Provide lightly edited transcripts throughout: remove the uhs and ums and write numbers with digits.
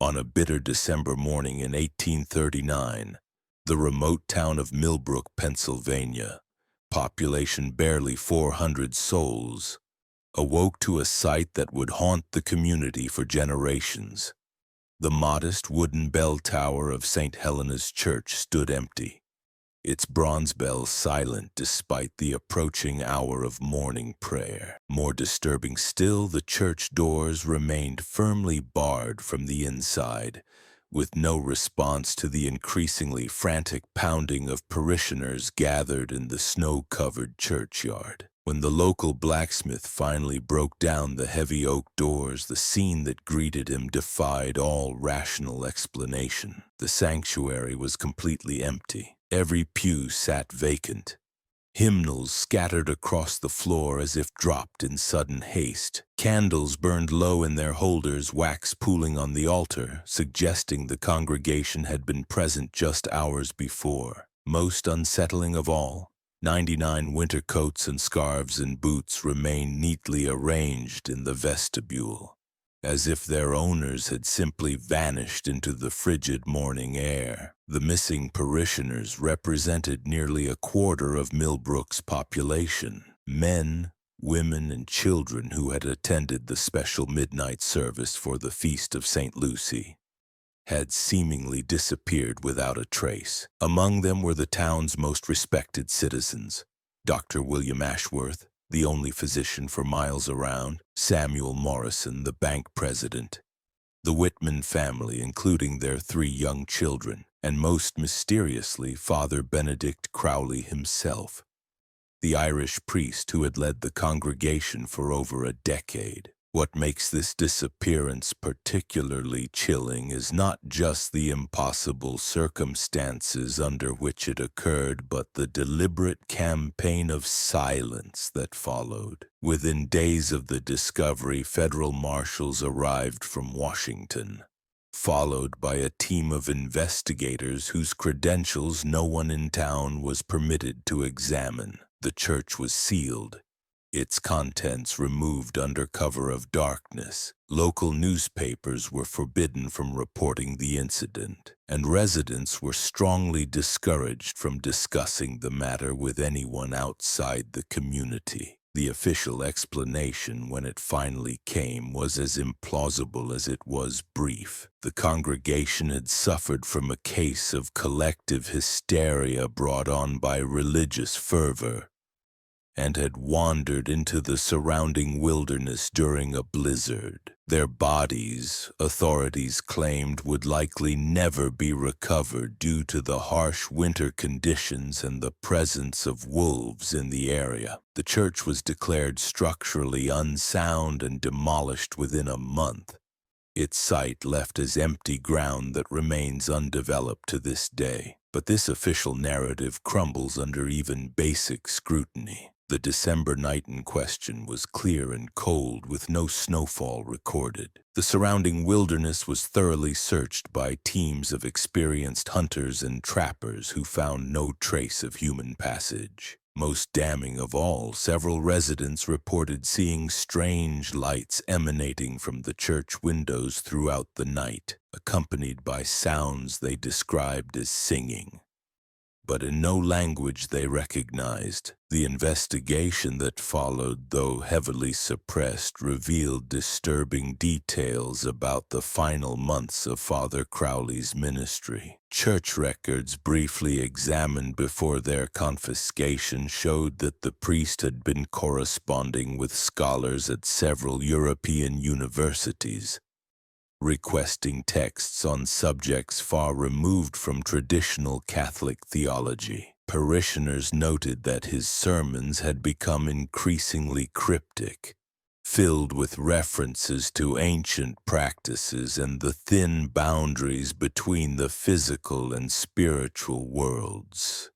On a bitter December morning in 1839, the remote town of Millbrook, Pennsylvania, population barely 400 souls, awoke to a sight that would haunt the community for generations. The modest wooden bell tower of St. Helena's Church stood empty, its bronze bells silent despite the approaching hour of morning prayer. More disturbing still, the church doors remained firmly barred from the inside, with no response to the increasingly frantic pounding of parishioners gathered in the snow-covered churchyard. When the local blacksmith finally broke down the heavy oak doors, the scene that greeted him defied all rational explanation. The sanctuary was completely empty. Every pew sat vacant. Hymnals scattered across the floor as if dropped in sudden haste. Candles burned low in their holders, wax pooling on the altar, suggesting the congregation had been present just hours before. Most unsettling of all, 99 winter coats and scarves and boots remained neatly arranged in the vestibule, as if their owners had simply vanished into the frigid morning air. The missing parishioners represented nearly a quarter of Millbrook's population, men, women, and children who had attended the special midnight service for the Feast of St. Lucy had seemingly disappeared without a trace. Among them were the town's most respected citizens: Dr. William Ashworth, the only physician for miles around; Samuel Morrison, the bank president; the Whitman family, including their 3 young children; and most mysteriously, Father Benedict Crowley himself, the Irish priest who had led the congregation for over a decade. What makes this disappearance particularly chilling is not just the impossible circumstances under which it occurred, but the deliberate campaign of silence that followed. Within days of the discovery, federal marshals arrived from Washington, followed by a team of investigators whose credentials no one in town was permitted to examine. The church was sealed, its contents removed under cover of darkness. Local newspapers were forbidden from reporting the incident, and residents were strongly discouraged from discussing the matter with anyone outside the community. The official explanation, when it finally came, was as implausible as it was brief. The congregation had suffered from a case of collective hysteria brought on by religious fervor, and had wandered into the surrounding wilderness during a blizzard. Their bodies, authorities claimed, would likely never be recovered due to the harsh winter conditions and the presence of wolves in the area. The church was declared structurally unsound and demolished within a month, its site left as empty ground that remains undeveloped to this day. But this official narrative crumbles under even basic scrutiny. The December night in question was clear and cold, with no snowfall recorded. The surrounding wilderness was thoroughly searched by teams of experienced hunters and trappers who found no trace of human passage. Most damning of all, several residents reported seeing strange lights emanating from the church windows throughout the night, accompanied by sounds they described as singing, but in no language they recognized. The investigation that followed, though heavily suppressed, revealed disturbing details about the final months of Father Crowley's ministry. Church records briefly examined before their confiscation showed that the priest had been corresponding with scholars at several European universities, requesting texts on subjects far removed from traditional Catholic theology. Parishioners noted that his sermons had become increasingly cryptic, filled with references to ancient practices and the thin boundaries between the physical and spiritual worlds.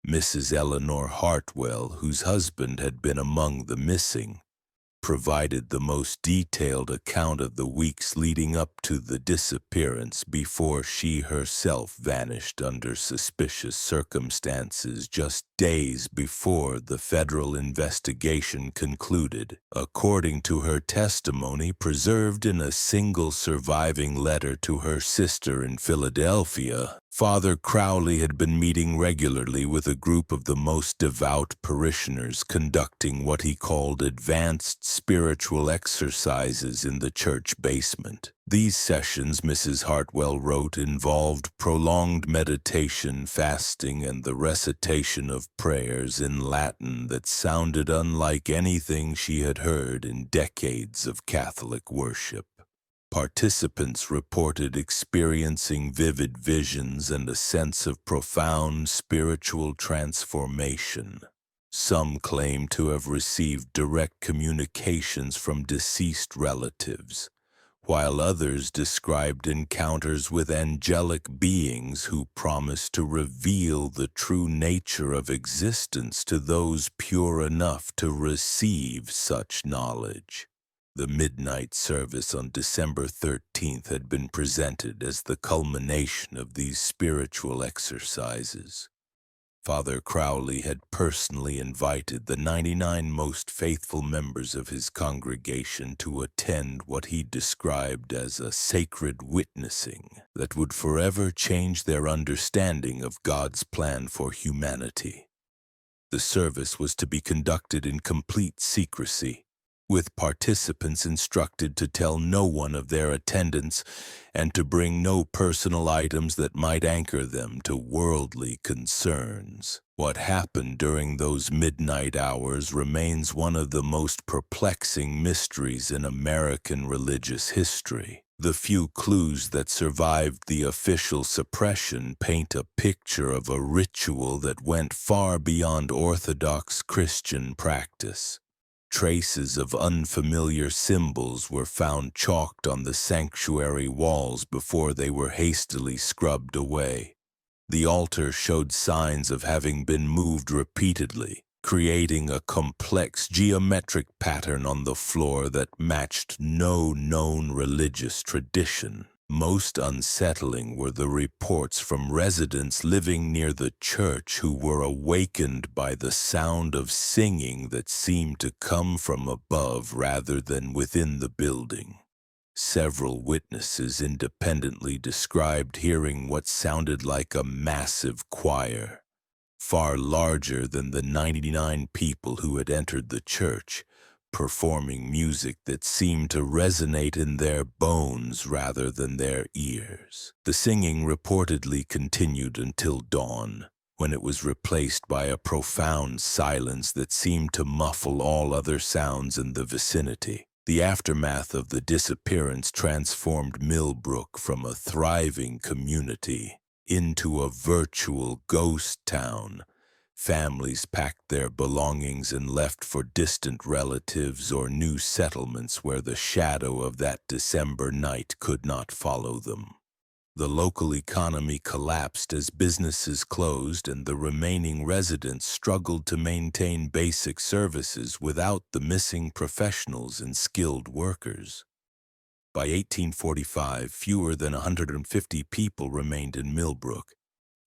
Mrs. Eleanor Hartwell, whose husband had been among the missing, provided the most detailed account of the weeks leading up to the disappearance before she herself vanished under suspicious circumstances just days before the federal investigation concluded. According to her testimony, preserved in a single surviving letter to her sister in Philadelphia, Father Crowley had been meeting regularly with a group of the most devout parishioners, conducting what he called advanced spiritual exercises in the church basement. These sessions, Mrs. Hartwell wrote, involved prolonged meditation, fasting, and the recitation of prayers in Latin that sounded unlike anything she had heard in decades of Catholic worship. Participants reported experiencing vivid visions and a sense of profound spiritual transformation. Some claimed to have received direct communications from deceased relatives, while others described encounters with angelic beings who promised to reveal the true nature of existence to those pure enough to receive such knowledge. The midnight service on December 13th had been presented as the culmination of these spiritual exercises. Father Crowley had personally invited the 99 most faithful members of his congregation to attend what he described as a sacred witnessing that would forever change their understanding of God's plan for humanity. The service was to be conducted in complete secrecy, with participants instructed to tell no one of their attendance and to bring no personal items that might anchor them to worldly concerns. What happened during those midnight hours remains one of the most perplexing mysteries in American religious history. The few clues that survived the official suppression paint a picture of a ritual that went far beyond Orthodox Christian practice. Traces of unfamiliar symbols were found chalked on the sanctuary walls before they were hastily scrubbed away. The altar showed signs of having been moved repeatedly, creating a complex geometric pattern on the floor that matched no known religious tradition. Most unsettling were the reports from residents living near the church who were awakened by the sound of singing that seemed to come from above rather than within the building. Several witnesses independently described hearing what sounded like a massive choir, far larger than the 99 people who had entered the church, performing music that seemed to resonate in their bones rather than their ears. The singing reportedly continued until dawn, when it was replaced by a profound silence that seemed to muffle all other sounds in the vicinity. The aftermath of the disappearance transformed Millbrook from a thriving community into a virtual ghost town. Families packed their belongings and left for distant relatives or new settlements where the shadow of that December night could not follow them. The local economy collapsed as businesses closed and the remaining residents struggled to maintain basic services without the missing professionals and skilled workers. By 1845, fewer than 150 people remained in Millbrook,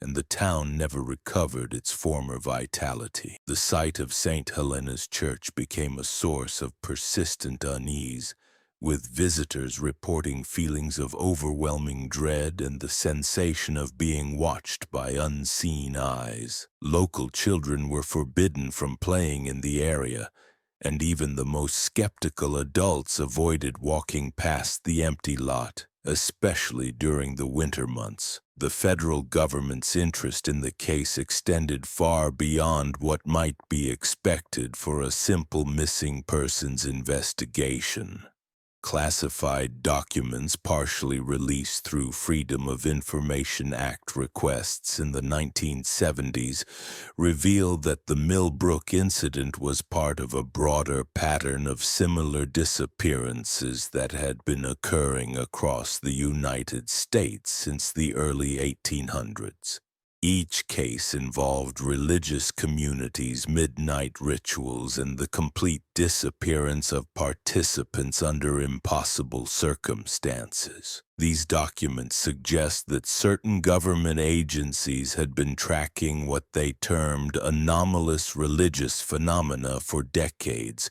and the town never recovered its former vitality. The site of St. Helena's Church became a source of persistent unease, with visitors reporting feelings of overwhelming dread and the sensation of being watched by unseen eyes. Local children were forbidden from playing in the area, and even the most skeptical adults avoided walking past the empty lot, especially during the winter months. The federal government's interest in the case extended far beyond what might be expected for a simple missing persons investigation. Classified documents partially released through Freedom of Information Act requests in the 1970s revealed that the Millbrook incident was part of a broader pattern of similar disappearances that had been occurring across the United States since the early 1800s. Each case involved religious communities, midnight rituals, and the complete disappearance of participants under impossible circumstances. These documents suggest that certain government agencies had been tracking what they termed anomalous religious phenomena for decades,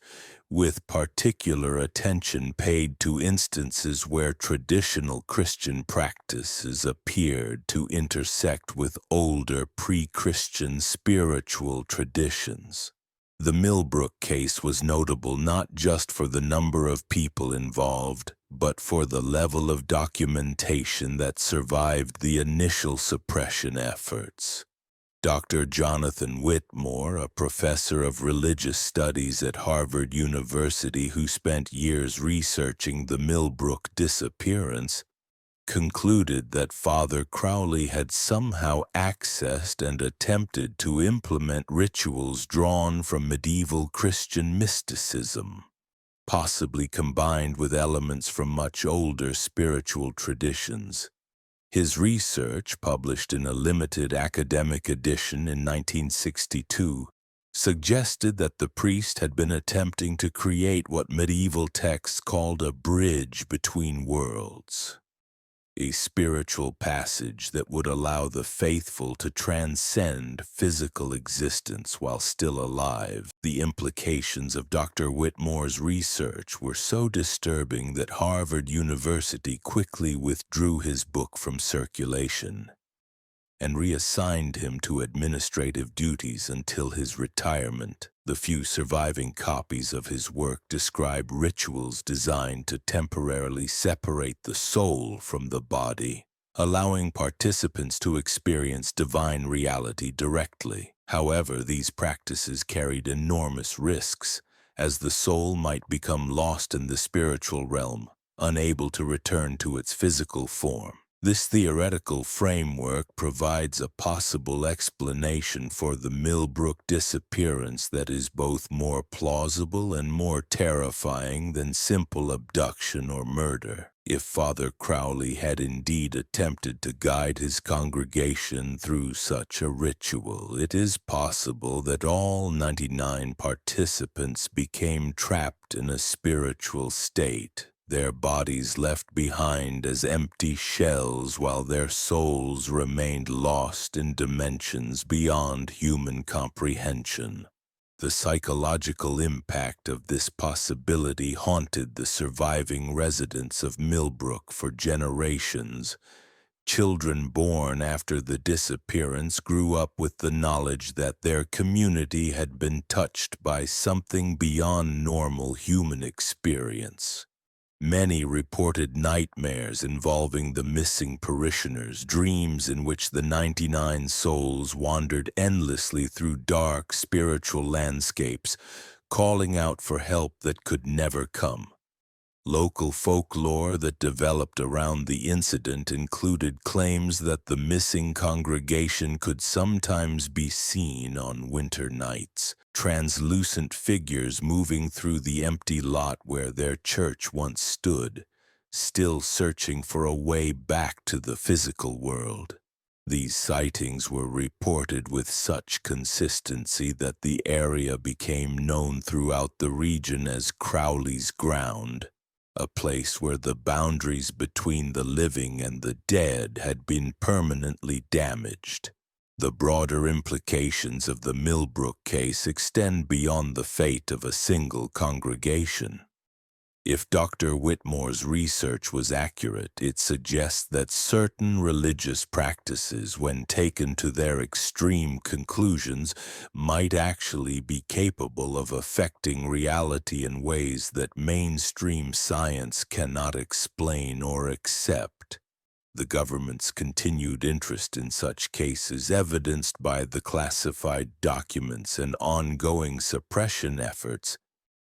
with particular attention paid to instances where traditional Christian practices appeared to intersect with older pre-Christian spiritual traditions. The Millbrook case was notable not just for the number of people involved, but for the level of documentation that survived the initial suppression efforts. Dr. Jonathan Whitmore, a professor of religious studies at Harvard University who spent years researching the Millbrook disappearance, concluded that Father Crowley had somehow accessed and attempted to implement rituals drawn from medieval Christian mysticism, possibly combined with elements from much older spiritual traditions. His research, published in a limited academic edition in 1962, suggested that the priest had been attempting to create what medieval texts called a bridge between worlds, a spiritual passage that would allow the faithful to transcend physical existence while still alive. The implications of Dr. Whitmore's research were so disturbing that Harvard University quickly withdrew his book from circulation and reassigned him to administrative duties until his retirement. The few surviving copies of his work describe rituals designed to temporarily separate the soul from the body, allowing participants to experience divine reality directly. However, these practices carried enormous risks, as the soul might become lost in the spiritual realm, unable to return to its physical form. This theoretical framework provides a possible explanation for the Millbrook disappearance that is both more plausible and more terrifying than simple abduction or murder. If Father Crowley had indeed attempted to guide his congregation through such a ritual, it is possible that all 99 participants became trapped in a spiritual state, their bodies left behind as empty shells while their souls remained lost in dimensions beyond human comprehension. The psychological impact of this possibility haunted the surviving residents of Millbrook for generations. Children born after the disappearance grew up with the knowledge that their community had been touched by something beyond normal human experience. Many reported nightmares involving the missing parishioners, dreams in which the 99 souls wandered endlessly through dark spiritual landscapes, calling out for help that could never come. Local folklore that developed around the incident included claims that the missing congregation could sometimes be seen on winter nights, translucent figures moving through the empty lot where their church once stood, still searching for a way back to the physical world. These sightings were reported with such consistency that the area became known throughout the region as Crowley's Ground, a place where the boundaries between the living and the dead had been permanently damaged. The broader implications of the Millbrook case extend beyond the fate of a single congregation. If Dr. Whitmore's research was accurate, it suggests that certain religious practices, when taken to their extreme conclusions, might actually be capable of affecting reality in ways that mainstream science cannot explain or accept. The government's continued interest in such cases, evidenced by the classified documents and ongoing suppression efforts,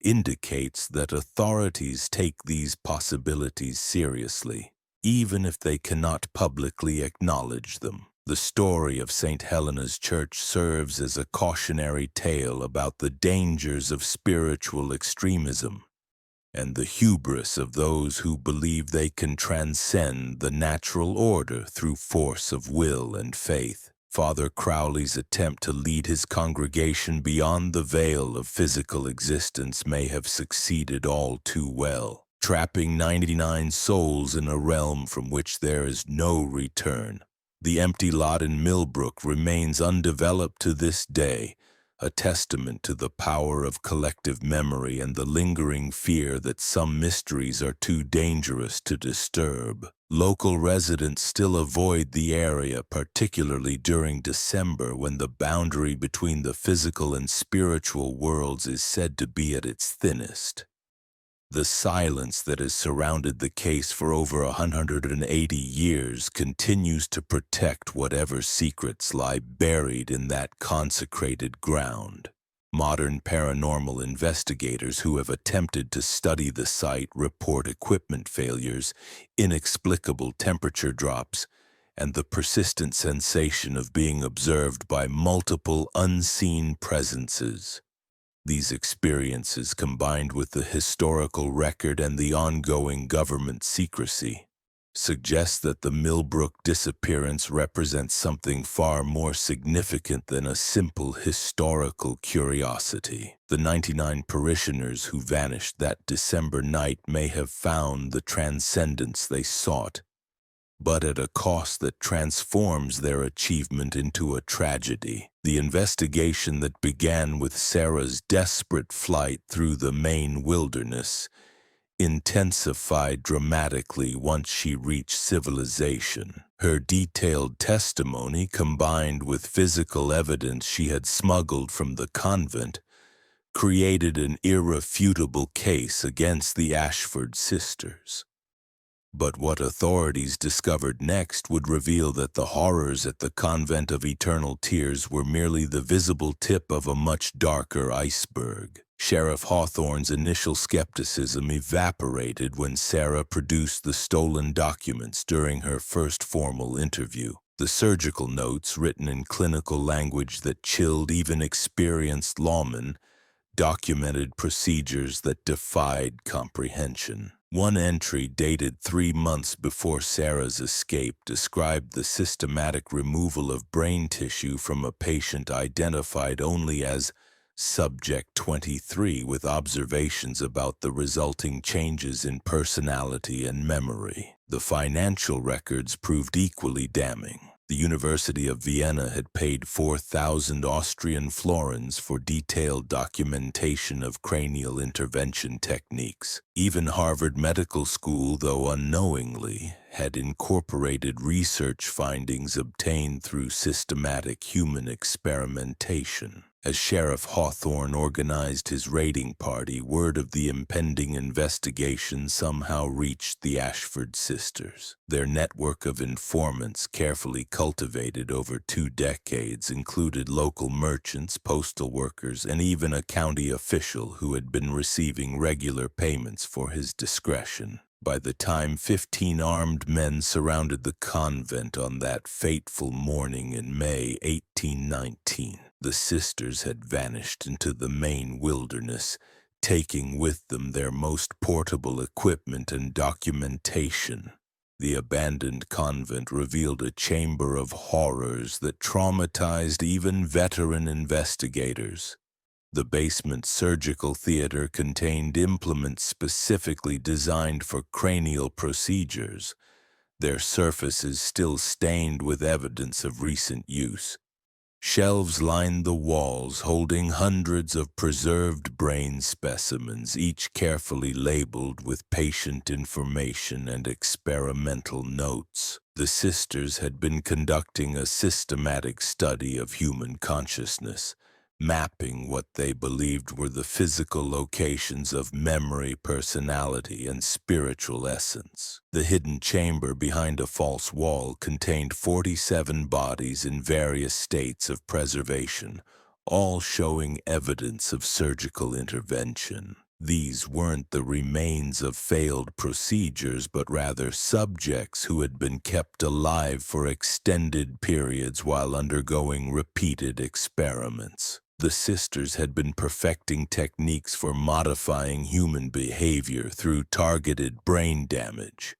indicates that authorities take these possibilities seriously, even if they cannot publicly acknowledge them. The story of St. Helena's Church serves as a cautionary tale about the dangers of spiritual extremism and the hubris of those who believe they can transcend the natural order through force of will and faith. Father Crowley's attempt to lead his congregation beyond the veil of physical existence may have succeeded all too well, trapping 99 souls in a realm from which there is no return. The empty lot in Millbrook remains undeveloped to this day, a testament to the power of collective memory and the lingering fear that some mysteries are too dangerous to disturb. Local residents still avoid the area, particularly during December when the boundary between the physical and spiritual worlds is said to be at its thinnest. The silence that has surrounded the case for over 180 years continues to protect whatever secrets lie buried in that consecrated ground. Modern paranormal investigators who have attempted to study the site report equipment failures, inexplicable temperature drops, and the persistent sensation of being observed by multiple unseen presences. These experiences, combined with the historical record and the ongoing government secrecy, suggest that the Millbrook disappearance represents something far more significant than a simple historical curiosity. The 99 parishioners who vanished that December night may have found the transcendence they sought, but at a cost that transforms their achievement into a tragedy. The investigation that began with Sarah's desperate flight through the Maine wilderness intensified dramatically once she reached civilization. Her detailed testimony, combined with physical evidence she had smuggled from the convent, created an irrefutable case against the Ashford sisters. But what authorities discovered next would reveal that the horrors at the Convent of Eternal Tears were merely the visible tip of a much darker iceberg. Sheriff Hawthorne's initial skepticism evaporated when Sarah produced the stolen documents during her first formal interview. The surgical notes, written in clinical language that chilled even experienced lawmen, documented procedures that defied comprehension. One entry dated 3 months before Sarah's escape described the systematic removal of brain tissue from a patient identified only as Subject 23, with observations about the resulting changes in personality and memory. The financial records proved equally damning. The University of Vienna had paid 4,000 Austrian florins for detailed documentation of cranial intervention techniques. Even Harvard Medical School, though unknowingly, had incorporated research findings obtained through systematic human experimentation. As Sheriff Hawthorne organized his raiding party, word of the impending investigation somehow reached the Ashford sisters. Their network of informants, carefully cultivated over 2 decades, included local merchants, postal workers, and even a county official who had been receiving regular payments for his discretion. By the time 15 armed men surrounded the convent on that fateful morning in May 1819, the sisters had vanished into the Maine wilderness, taking with them their most portable equipment and documentation. The abandoned convent revealed a chamber of horrors that traumatized even veteran investigators. The basement surgical theater contained implements specifically designed for cranial procedures, their surfaces still stained with evidence of recent use. Shelves lined the walls holding hundreds of preserved brain specimens, each carefully labeled with patient information and experimental notes. The sisters had been conducting a systematic study of human consciousness, mapping what they believed were the physical locations of memory, personality, and spiritual essence. The hidden chamber behind a false wall contained 47 bodies in various states of preservation, all showing evidence of surgical intervention. These weren't the remains of failed procedures, but rather subjects who had been kept alive for extended periods while undergoing repeated experiments. The sisters had been perfecting techniques for modifying human behavior through targeted brain damage,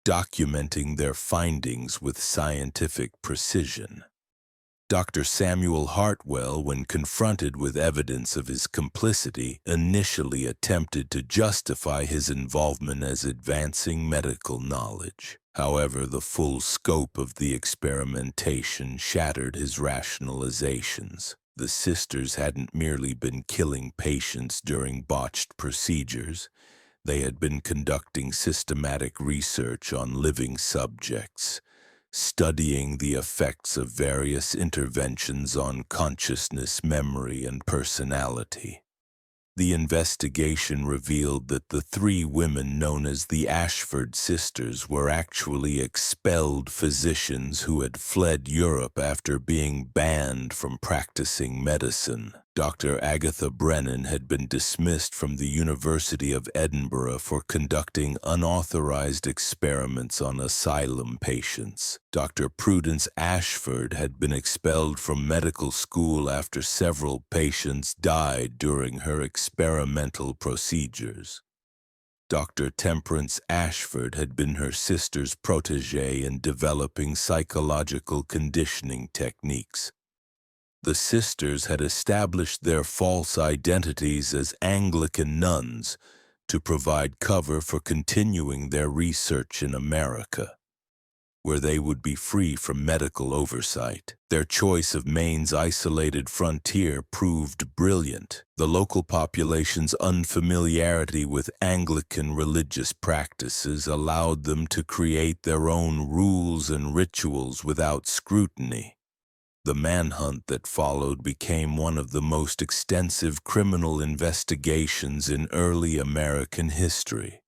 documenting their findings with scientific precision. Dr. Samuel Hartwell, when confronted with evidence of his complicity, initially attempted to justify his involvement as advancing medical knowledge. However, the full scope of the experimentation shattered his rationalizations. The sisters hadn't merely been killing patients during botched procedures. They had been conducting systematic research on living subjects, studying the effects of various interventions on consciousness, memory, and personality. The investigation revealed that the three women known as the Ashford sisters were actually expelled physicians who had fled Europe after being banned from practicing medicine. Dr. Agatha Brennan had been dismissed from the University of Edinburgh for conducting unauthorized experiments on asylum patients. Dr. Prudence Ashford had been expelled from medical school after several patients died during her experimental procedures. Dr. Temperance Ashford had been her sister's protégé in developing psychological conditioning techniques. The sisters had established their false identities as Anglican nuns to provide cover for continuing their research in America, where they would be free from medical oversight. Their choice of Maine's isolated frontier proved brilliant. The local population's unfamiliarity with Anglican religious practices allowed them to create their own rules and rituals without scrutiny. The manhunt that followed became one of the most extensive criminal investigations in early American history.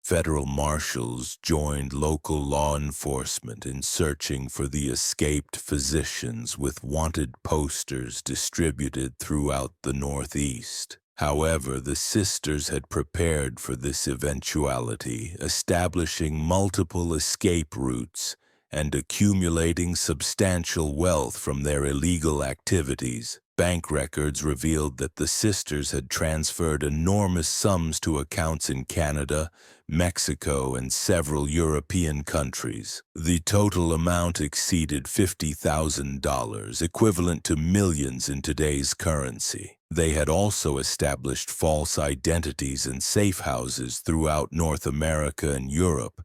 Federal marshals joined local law enforcement in searching for the escaped physicians, with wanted posters distributed throughout the Northeast. However, the sisters had prepared for this eventuality, establishing multiple escape routes and accumulating substantial wealth from their illegal activities. Bank records revealed that the sisters had transferred enormous sums to accounts in Canada, Mexico, and several European countries. The total amount exceeded $50,000, equivalent to millions in today's currency. They had also established false identities and safe houses throughout North America and Europe,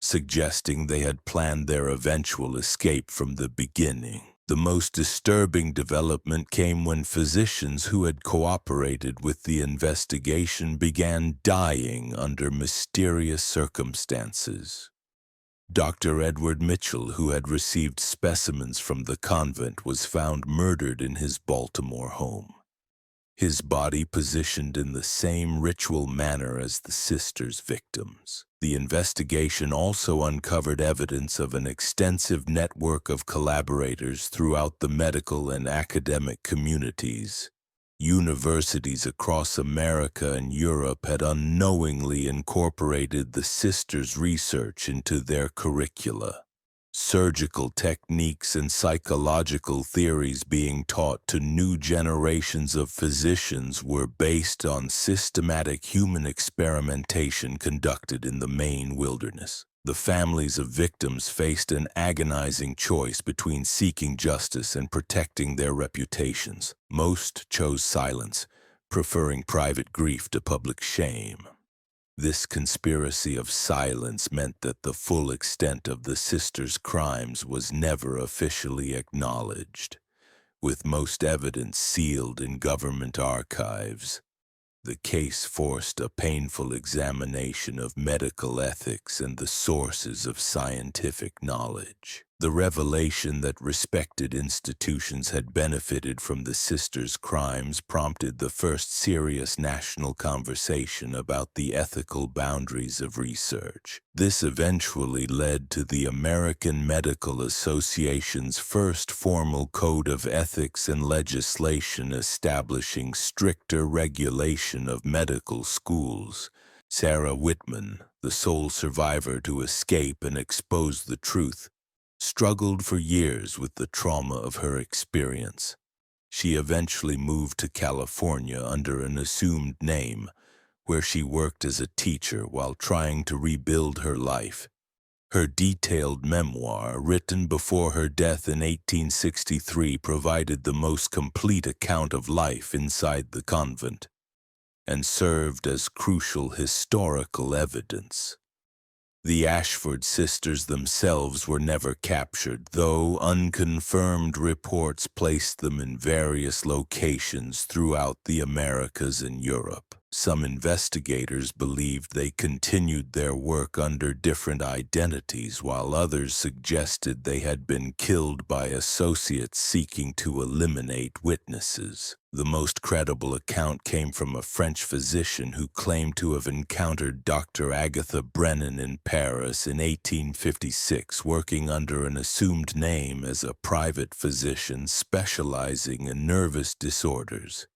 suggesting they had planned their eventual escape from the beginning. The most disturbing development came when physicians who had cooperated with the investigation began dying under mysterious circumstances. Dr. Edward Mitchell, who had received specimens from the convent, was found murdered in his Baltimore home, his body positioned in the same ritual manner as the sisters' victims. The investigation also uncovered evidence of an extensive network of collaborators throughout the medical and academic communities. Universities across America and Europe had unknowingly incorporated the sisters' research into their curricula. Surgical techniques and psychological theories being taught to new generations of physicians were based on systematic human experimentation conducted in the Maine wilderness. The families of victims faced an agonizing choice between seeking justice and protecting their reputations. Most chose silence, preferring private grief to public shame. This conspiracy of silence meant that the full extent of the sisters' crimes was never officially acknowledged, with most evidence sealed in government archives. The case forced a painful examination of medical ethics and the sources of scientific knowledge. The revelation that respected institutions had benefited from the sisters' crimes prompted the first serious national conversation about the ethical boundaries of research. This eventually led to the American Medical Association's first formal code of ethics and legislation establishing stricter regulation of medical schools. Sarah Whitman, the sole survivor to escape and expose the truth, struggled for years with the trauma of her experience. She eventually moved to California under an assumed name, where she worked as a teacher while trying to rebuild her life. Her detailed memoir, written before her death in 1863, provided the most complete account of life inside the convent and served as crucial historical evidence. The Ashford sisters themselves were never captured, though unconfirmed reports placed them in various locations throughout the Americas and Europe. Some investigators believed they continued their work under different identities, while others suggested they had been killed by associates seeking to eliminate witnesses. The most credible account came from a French physician who claimed to have encountered Dr. Agatha Brennan in Paris in 1856, working under an assumed name as a private physician specializing in nervous disorders.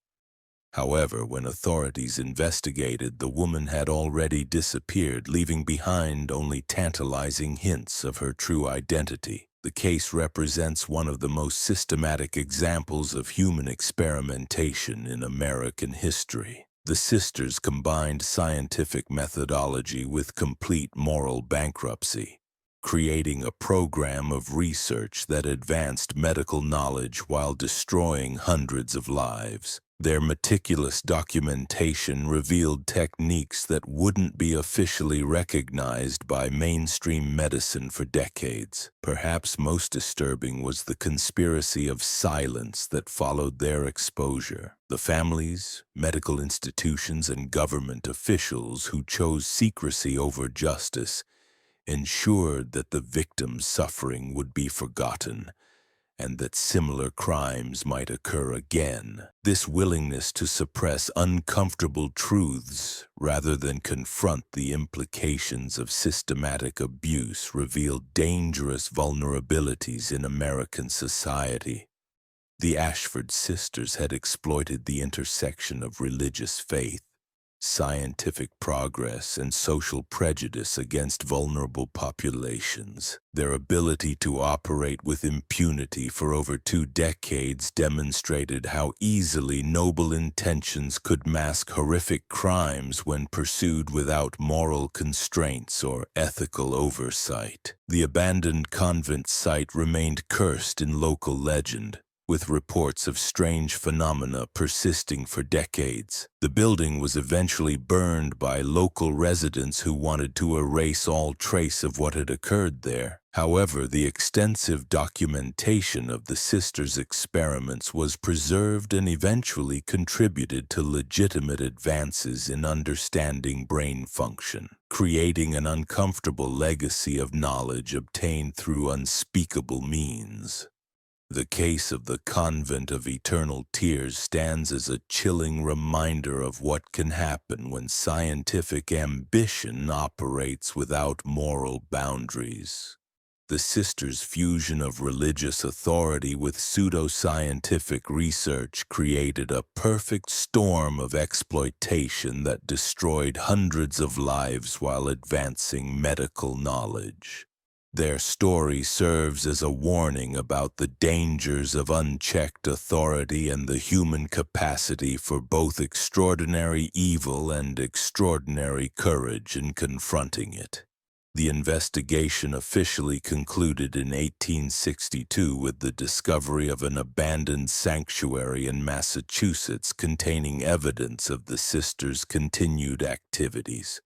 However, when authorities investigated, the woman had already disappeared, leaving behind only tantalizing hints of her true identity. The case represents one of the most systematic examples of human experimentation in American history. The sisters combined scientific methodology with complete moral bankruptcy, creating a program of research that advanced medical knowledge while destroying hundreds of lives. Their meticulous documentation revealed techniques that wouldn't be officially recognized by mainstream medicine for decades. Perhaps most disturbing was the conspiracy of silence that followed their exposure. The families, medical institutions, and government officials who chose secrecy over justice ensured that the victim's suffering would be forgotten and that similar crimes might occur again. This willingness to suppress uncomfortable truths rather than confront the implications of systematic abuse revealed dangerous vulnerabilities in American society. The Ashford sisters had exploited the intersection of religious faith, scientific progress, and social prejudice against vulnerable populations. Their ability to operate with impunity for over 2 decades demonstrated how easily noble intentions could mask horrific crimes when pursued without moral constraints or ethical oversight. The abandoned convent site remained cursed in local legend, with reports of strange phenomena persisting for decades. The building was eventually burned by local residents who wanted to erase all trace of what had occurred there. However, the extensive documentation of the sisters' experiments was preserved and eventually contributed to legitimate advances in understanding brain function, creating an uncomfortable legacy of knowledge obtained through unspeakable means. The case of the Convent of Eternal Tears stands as a chilling reminder of what can happen when scientific ambition operates without moral boundaries. The sisters' fusion of religious authority with pseudoscientific research created a perfect storm of exploitation that destroyed hundreds of lives while advancing medical knowledge. Their story serves as a warning about the dangers of unchecked authority and the human capacity for both extraordinary evil and extraordinary courage in confronting it. The investigation officially concluded in 1862 with the discovery of an abandoned sanctuary in Massachusetts containing evidence of the sisters' continued activities.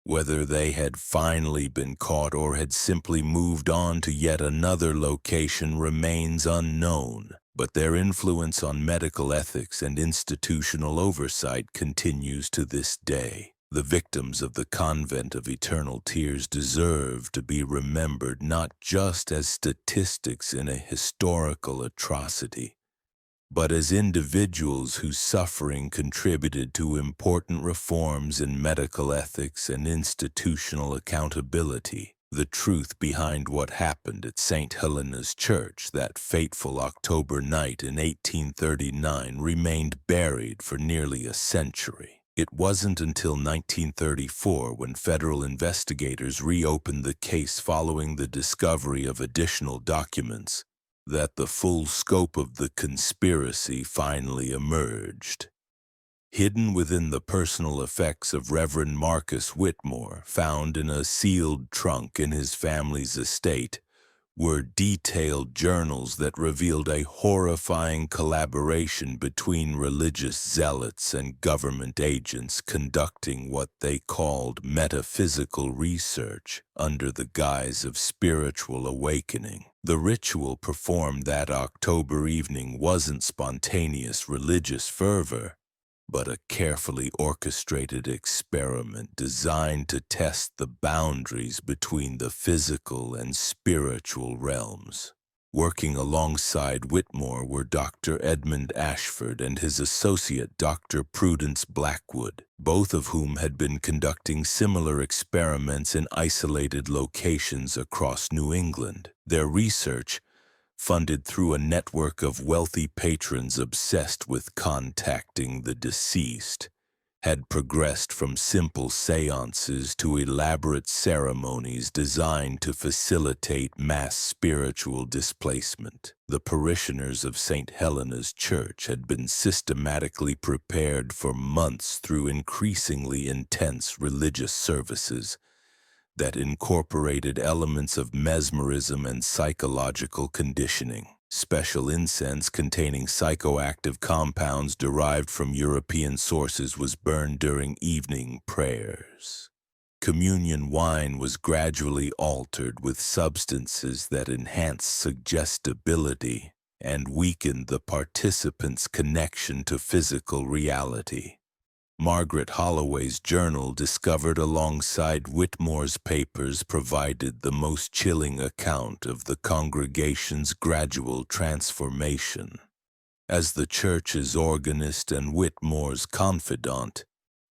Whether they had finally been caught or had simply moved on to yet another location remains unknown, but their influence on medical ethics and institutional oversight continues to this day. The victims of the Convent of Eternal Tears deserve to be remembered not just as statistics in a historical atrocity, but as individuals whose suffering contributed to important reforms in medical ethics and institutional accountability. The truth behind what happened at St. Helena's Church that fateful October night in 1839 remained buried for nearly a century. It wasn't until 1934, when federal investigators reopened the case following the discovery of additional documents, that the full scope of the conspiracy finally emerged. Hidden within the personal effects of Reverend Marcus Whitmore, found in a sealed trunk in his family's estate, were detailed journals that revealed a horrifying collaboration between religious zealots and government agents conducting what they called metaphysical research under the guise of spiritual awakening. The ritual performed that October evening wasn't spontaneous religious fervor, but a carefully orchestrated experiment designed to test the boundaries between the physical and spiritual realms. Working alongside Whitmore were Dr. Edmund Ashford and his associate Dr. Prudence Blackwood, both of whom had been conducting similar experiments in isolated locations across New England. Their research, funded through a network of wealthy patrons obsessed with contacting the deceased, had progressed from simple seances to elaborate ceremonies designed to facilitate mass spiritual displacement. The parishioners of St. Helena's Church had been systematically prepared for months through increasingly intense religious services that incorporated elements of mesmerism and psychological conditioning. Special incense containing psychoactive compounds derived from European sources was burned during evening prayers. Communion wine was gradually altered with substances that enhanced suggestibility and weakened the participants' connection to physical reality. Margaret Holloway's journal, discovered alongside Whitmore's papers, provided the most chilling account of the congregation's gradual transformation. As the church's organist and Whitmore's confidant,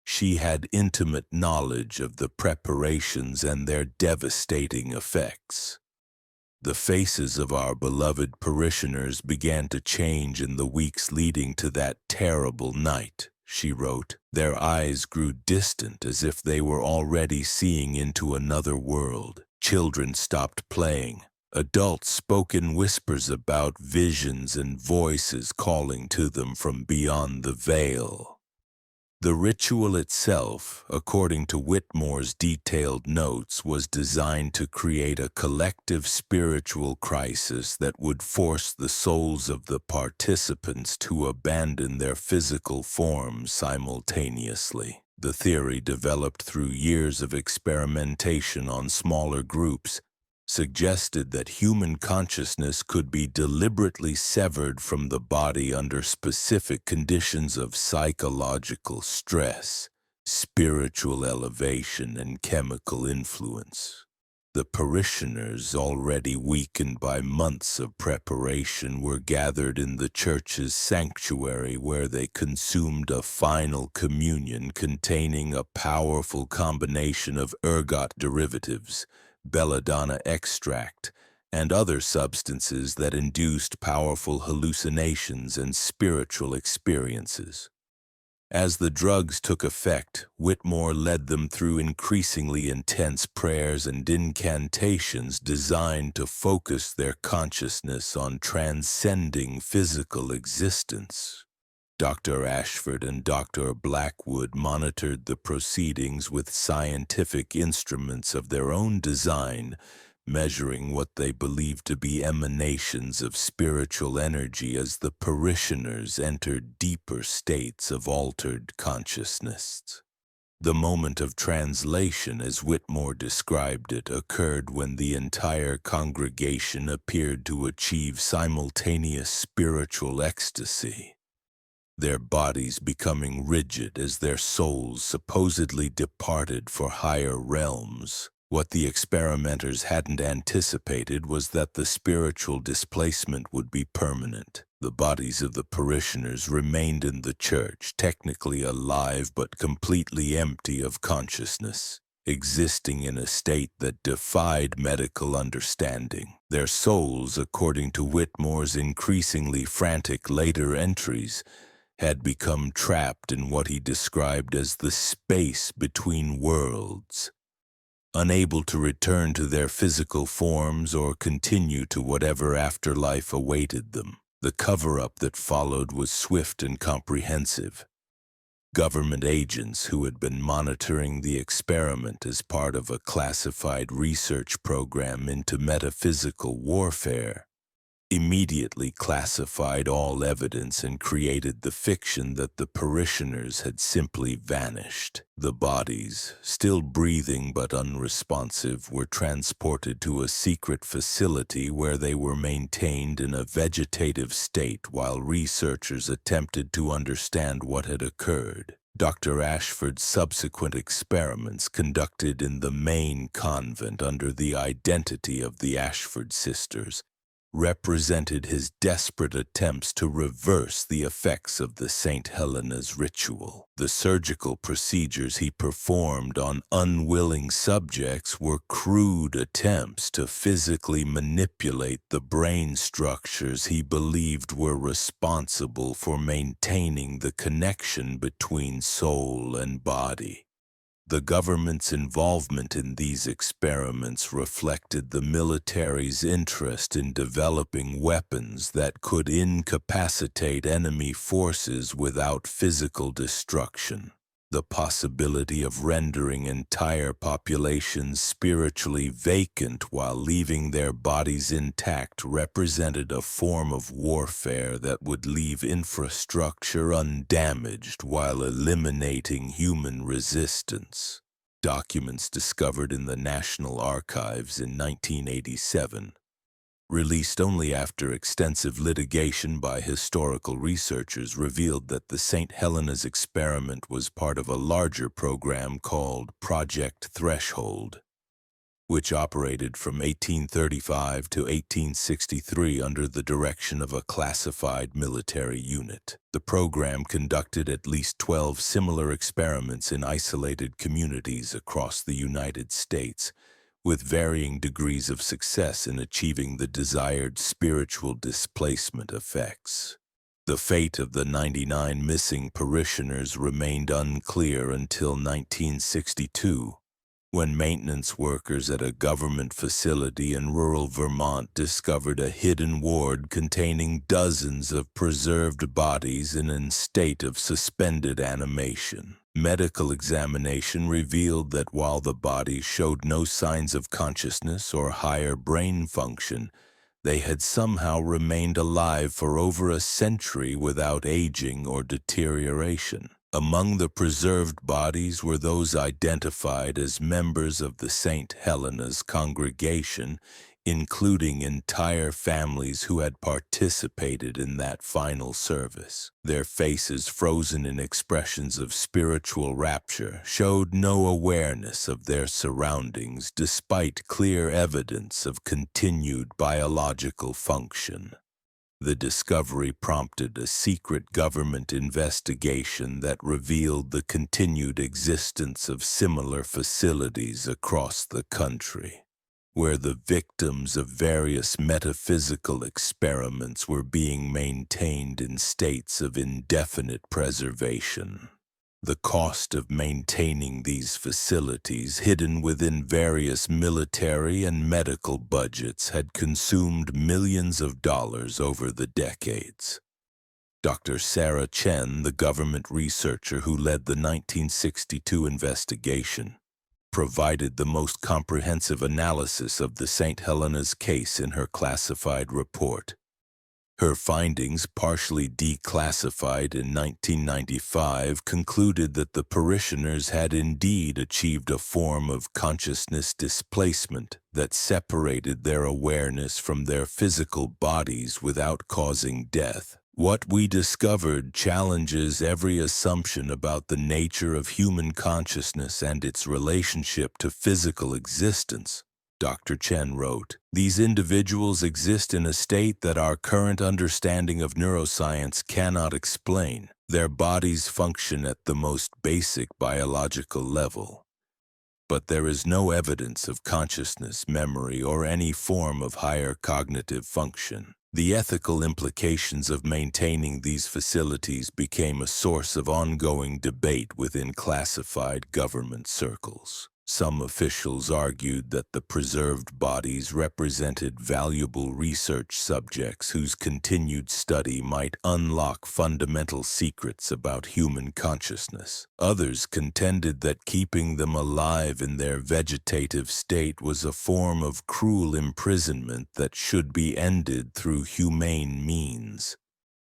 she had intimate knowledge of the preparations and their devastating effects. The faces of our beloved parishioners began to change in the weeks leading to that terrible night, she wrote. Their eyes grew distant as if they were already seeing into another world. Children stopped playing. Adults spoke in whispers about visions and voices calling to them from beyond the veil. The ritual itself, according to Whitmore's detailed notes, was designed to create a collective spiritual crisis that would force the souls of the participants to abandon their physical forms simultaneously. The theory, developed through years of experimentation on smaller groups, suggested that human consciousness could be deliberately severed from the body under specific conditions of psychological stress, spiritual elevation, and chemical influence. The parishioners, already weakened by months of preparation, were gathered in the church's sanctuary, where they consumed a final communion containing a powerful combination of ergot derivatives, belladonna extract, and other substances that induced powerful hallucinations and spiritual experiences. As the drugs took effect, Whitmore led them through increasingly intense prayers and incantations designed to focus their consciousness on transcending physical existence. Dr. Ashford and Dr. Blackwood monitored the proceedings with scientific instruments of their own design, measuring what they believed to be emanations of spiritual energy as the parishioners entered deeper states of altered consciousness. The moment of translation, as Whitmore described it, occurred when the entire congregation appeared to achieve simultaneous spiritual ecstasy, their bodies becoming rigid as their souls supposedly departed for higher realms. What the experimenters hadn't anticipated was that the spiritual displacement would be permanent. The bodies of the parishioners remained in the church, technically alive but completely empty of consciousness, existing in a state that defied medical understanding. Their souls, according to Whitmore's increasingly frantic later entries, had become trapped in what he described as the space between worlds, unable to return to their physical forms or continue to whatever afterlife awaited them. The cover-up that followed was swift and comprehensive. Government agents who had been monitoring the experiment as part of a classified research program into metaphysical warfare immediately classified all evidence and created the fiction that the parishioners had simply vanished. The bodies, still breathing but unresponsive, were transported to a secret facility where they were maintained in a vegetative state while researchers attempted to understand what had occurred. Dr. Ashford's subsequent experiments conducted in the main convent under the identity of the Ashford sisters represented his desperate attempts to reverse the effects of the St. Helena's ritual. The surgical procedures he performed on unwilling subjects were crude attempts to physically manipulate the brain structures he believed were responsible for maintaining the connection between soul and body. The government's involvement in these experiments reflected the military's interest in developing weapons that could incapacitate enemy forces without physical destruction. The possibility of rendering entire populations spiritually vacant while leaving their bodies intact represented a form of warfare that would leave infrastructure undamaged while eliminating human resistance. Documents discovered in the National Archives in 1987, released only after extensive litigation by historical researchers, revealed that the St. Helena's experiment was part of a larger program called Project Threshold, which operated from 1835 to 1863 under the direction of a classified military unit. The program conducted at least 12 similar experiments in isolated communities across the United States, with varying degrees of success in achieving the desired spiritual displacement effects. The fate of the 99 missing parishioners remained unclear until 1962, when maintenance workers at a government facility in rural Vermont discovered a hidden ward containing dozens of preserved bodies in a state of suspended animation. Medical examination revealed that while the bodies showed no signs of consciousness or higher brain function, they had somehow remained alive for over a century without aging or deterioration. Among the preserved bodies were those identified as members of the St. Helena's congregation, including entire families who had participated in that final service. Their faces, frozen in expressions of spiritual rapture, showed no awareness of their surroundings despite clear evidence of continued biological function. The discovery prompted a secret government investigation that revealed the continued existence of similar facilities across the country, where the victims of various metaphysical experiments were being maintained in states of indefinite preservation. The cost of maintaining these facilities, hidden within various military and medical budgets, had consumed millions of dollars over the decades. Dr. Sarah Chen, the government researcher who led the 1962 investigation, provided the most comprehensive analysis of the St. Helena's case in her classified report. Her findings, partially declassified in 1995, concluded that the parishioners had indeed achieved a form of consciousness displacement that separated their awareness from their physical bodies without causing death. What we discovered challenges every assumption about the nature of human consciousness and its relationship to physical existence, Dr. Chen wrote. These individuals exist in a state that our current understanding of neuroscience cannot explain. Their bodies function at the most basic biological level, but there is no evidence of consciousness, memory, or any form of higher cognitive function. The ethical implications of maintaining these facilities became a source of ongoing debate within classified government circles. Some officials argued that the preserved bodies represented valuable research subjects whose continued study might unlock fundamental secrets about human consciousness. Others contended that keeping them alive in their vegetative state was a form of cruel imprisonment that should be ended through humane means.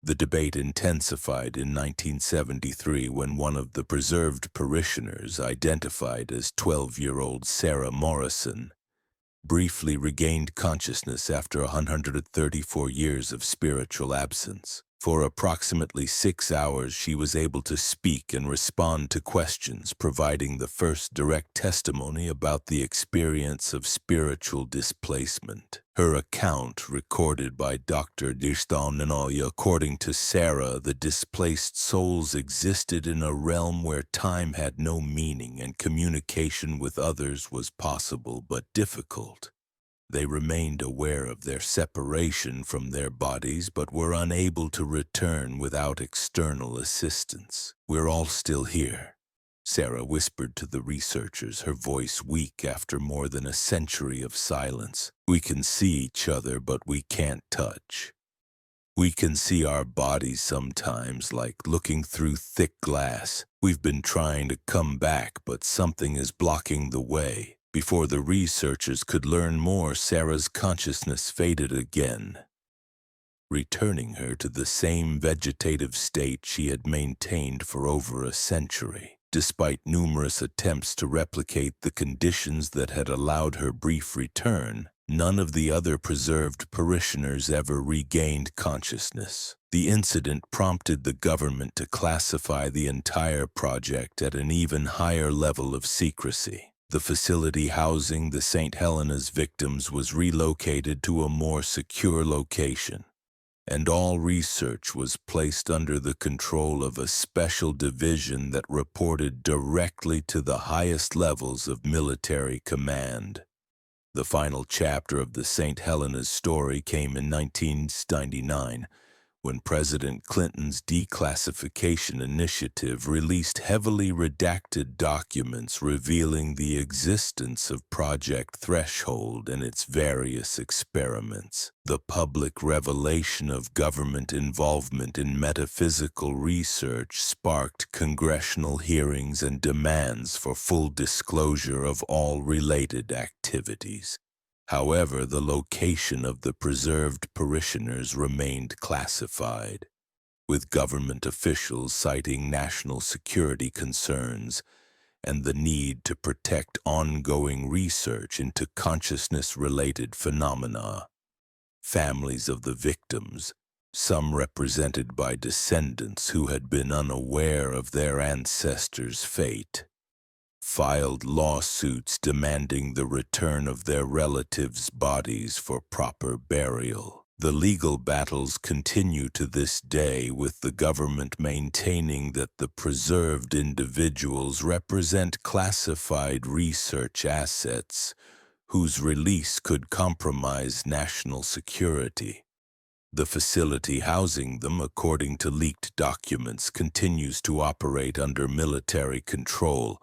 The debate intensified in 1973 when one of the preserved parishioners, identified as 12-year-old Sarah Morrison, briefly regained consciousness after 134 years of spiritual absence. For approximately 6 hours, she was able to speak and respond to questions, providing the first direct testimony about the experience of spiritual displacement. Her account, recorded by Dr. Dirstanenoy, according to Sarah, the displaced souls existed in a realm where time had no meaning and communication with others was possible but difficult. They remained aware of their separation from their bodies but were unable to return without external assistance. "We're all still here," Sarah whispered to the researchers, her voice weak after more than a century of silence. "We can see each other, but we can't touch. We can see our bodies sometimes, like looking through thick glass. We've been trying to come back, but something is blocking the way." Before the researchers could learn more, Sarah's consciousness faded again, returning her to the same vegetative state she had maintained for over a century. Despite numerous attempts to replicate the conditions that had allowed her brief return, none of the other preserved parishioners ever regained consciousness. The incident prompted the government to classify the entire project at an even higher level of secrecy. The facility housing the St. Helena's victims was relocated to a more secure location, and all research was placed under the control of a special division that reported directly to the highest levels of military command. The final chapter of the St. Helena's story came in 1999, when President Clinton's declassification initiative released heavily redacted documents revealing the existence of Project Threshold and its various experiments. The public revelation of government involvement in metaphysical research sparked congressional hearings and demands for full disclosure of all related activities. However, the location of the preserved parishioners remained classified, with government officials citing national security concerns and the need to protect ongoing research into consciousness-related phenomena. Families of the victims, some represented by descendants who had been unaware of their ancestors' fate, filed lawsuits demanding the return of their relatives' bodies for proper burial. The legal battles continue to this day, with the government maintaining that the preserved individuals represent classified research assets whose release could compromise national security. The facility housing them, according to leaked documents, continues to operate under military control,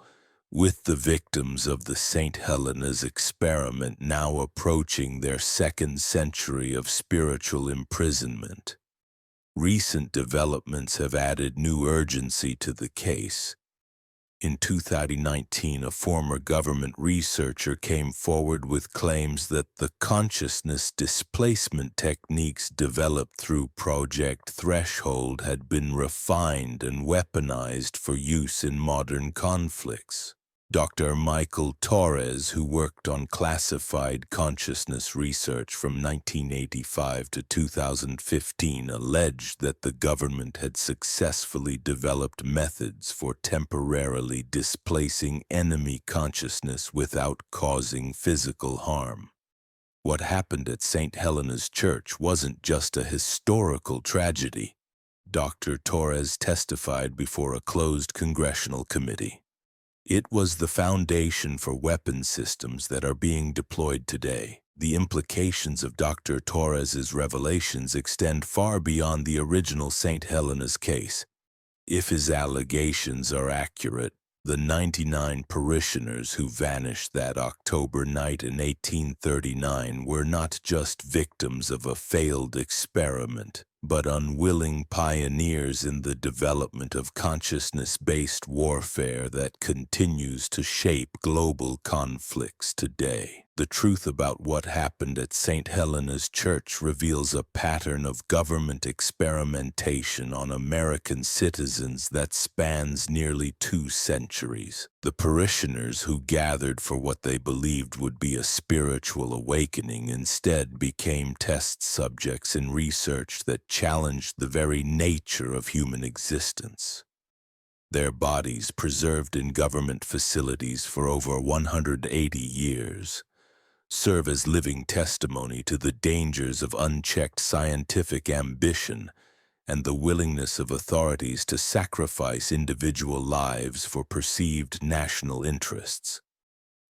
with the victims of the St. Helena's experiment now approaching their second century of spiritual imprisonment. Recent developments have added new urgency to the case. In 2019, a former government researcher came forward with claims that the consciousness displacement techniques developed through Project Threshold had been refined and weaponized for use in modern conflicts. Dr. Michael Torres, who worked on classified consciousness research from 1985 to 2015, alleged that the government had successfully developed methods for temporarily displacing enemy consciousness without causing physical harm. What happened at St. Helena's Church wasn't just a historical tragedy. Dr. Torres testified before a closed congressional committee. It was the foundation for weapon systems that are being deployed today. The implications of Dr. Torres's revelations extend far beyond the original St. Helena's case. If his allegations are accurate, The 99 parishioners who vanished that October night in 1839 were not just victims of a failed experiment, but unwilling pioneers in the development of consciousness-based warfare that continues to shape global conflicts today. The truth about what happened at St. Helena's Church reveals a pattern of government experimentation on American citizens that spans nearly 2 centuries. The parishioners who gathered for what they believed would be a spiritual awakening instead became test subjects in research that challenged the very nature of human existence. Their bodies, preserved in government facilities for over 180 years, serve as living testimony to the dangers of unchecked scientific ambition and the willingness of authorities to sacrifice individual lives for perceived national interests.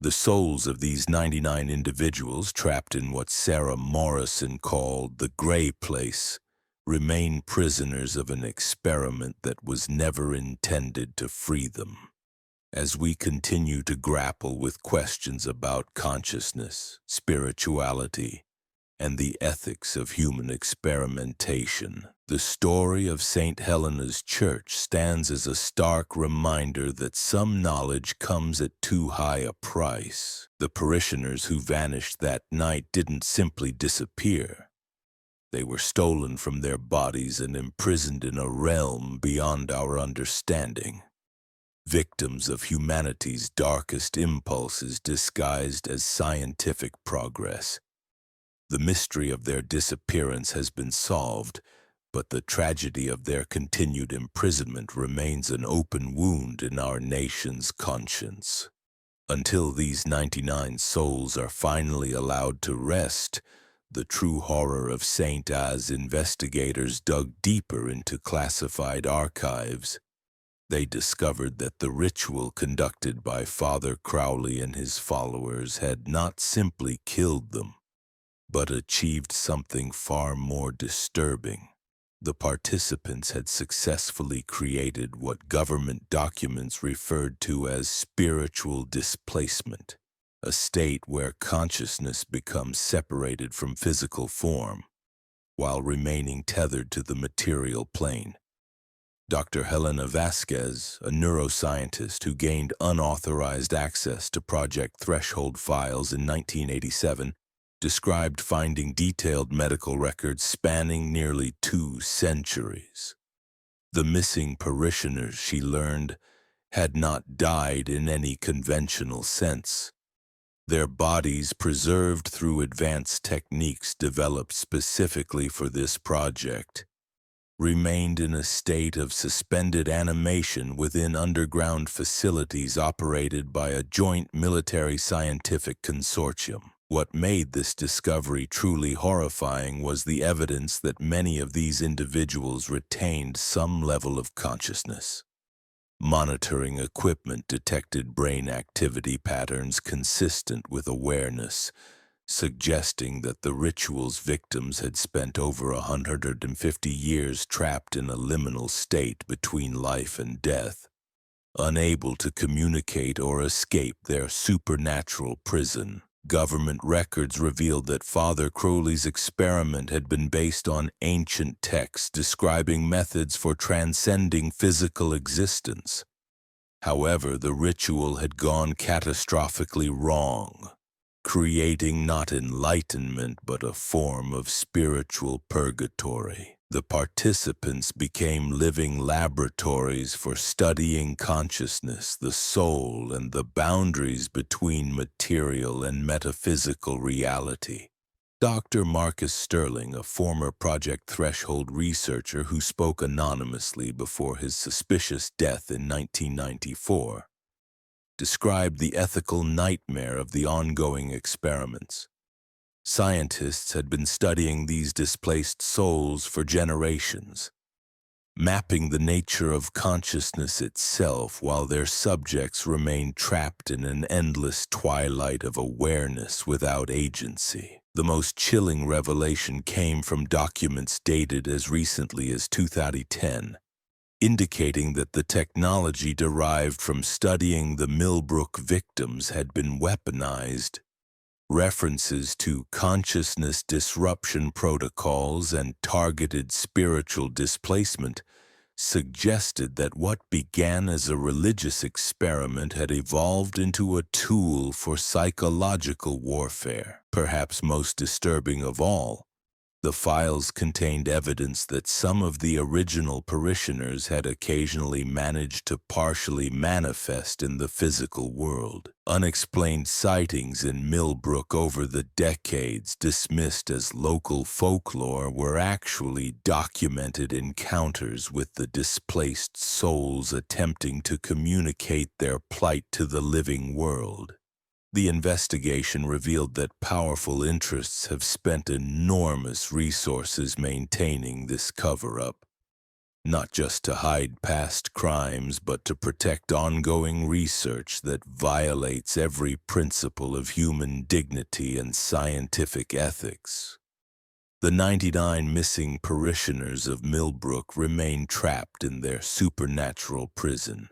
The souls of these 99 individuals, trapped in what Sarah Morrison called the gray place, remain prisoners of an experiment that was never intended to free them. As we continue to grapple with questions about consciousness, spirituality, and the ethics of human experimentation, the story of St. Helena's Church stands as a stark reminder that some knowledge comes at too high a price. The parishioners who vanished that night didn't simply disappear. They were stolen from their bodies and imprisoned in a realm beyond our understanding. Victims of humanity's darkest impulses disguised as scientific progress. The mystery of their disappearance has been solved, but the tragedy of their continued imprisonment remains an open wound in our nation's conscience. Until these 99 souls are finally allowed to rest, the true horror of St. As investigators dug deeper into classified archives. They discovered that the ritual conducted by Father Crowley and his followers had not simply killed them, but achieved something far more disturbing. The participants had successfully created what government documents referred to as spiritual displacement, a state where consciousness becomes separated from physical form, while remaining tethered to the material plane. Dr. Helena Vasquez, a neuroscientist who gained unauthorized access to Project Threshold files in 1987, described finding detailed medical records spanning nearly 2 centuries. The missing parishioners, she learned, had not died in any conventional sense. Their bodies, preserved through advanced techniques developed specifically for this project, remained in a state of suspended animation within underground facilities operated by a joint military-scientific consortium. What made this discovery truly horrifying was the evidence that many of these individuals retained some level of consciousness. Monitoring equipment detected brain activity patterns consistent with awareness, suggesting that the ritual's victims had spent over 150 years trapped in a liminal state between life and death, unable to communicate or escape their supernatural prison. Government records revealed that Father Crowley's experiment had been based on ancient texts describing methods for transcending physical existence. However, the ritual had gone catastrophically wrong, creating not enlightenment but a form of spiritual purgatory. The participants became living laboratories for studying consciousness, the soul, and the boundaries between material and metaphysical reality. Dr. Marcus Sterling, a former Project Threshold researcher who spoke anonymously before his suspicious death in 1994, described the ethical nightmare of the ongoing experiments. Scientists had been studying these displaced souls for generations, mapping the nature of consciousness itself while their subjects remained trapped in an endless twilight of awareness without agency. The most chilling revelation came from documents dated as recently as 2010, indicating that the technology derived from studying the Millbrook victims had been weaponized. References to consciousness disruption protocols and targeted spiritual displacement suggested that what began as a religious experiment had evolved into a tool for psychological warfare. Perhaps most disturbing of all, the files contained evidence that some of the original parishioners had occasionally managed to partially manifest in the physical world. Unexplained sightings in Millbrook over the decades, dismissed as local folklore, were actually documented encounters with the displaced souls attempting to communicate their plight to the living world. The investigation revealed that powerful interests have spent enormous resources maintaining this cover-up, not just to hide past crimes, but to protect ongoing research that violates every principle of human dignity and scientific ethics. The 99 missing parishioners of Millbrook remain trapped in their supernatural prison,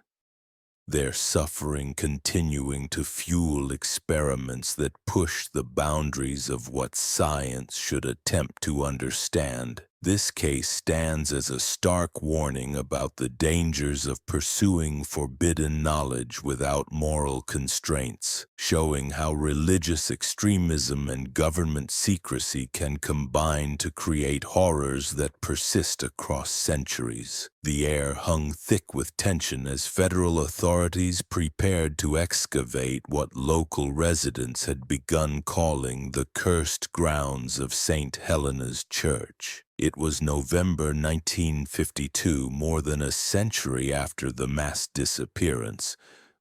their suffering continuing to fuel experiments that push the boundaries of what science should attempt to understand. This case stands as a stark warning about the dangers of pursuing forbidden knowledge without moral constraints, showing how religious extremism and government secrecy can combine to create horrors that persist across centuries. The air hung thick with tension as federal authorities prepared to excavate what local residents had begun calling the cursed grounds of St. Helena's Church. It was November 1952, more than a century after the mass disappearance,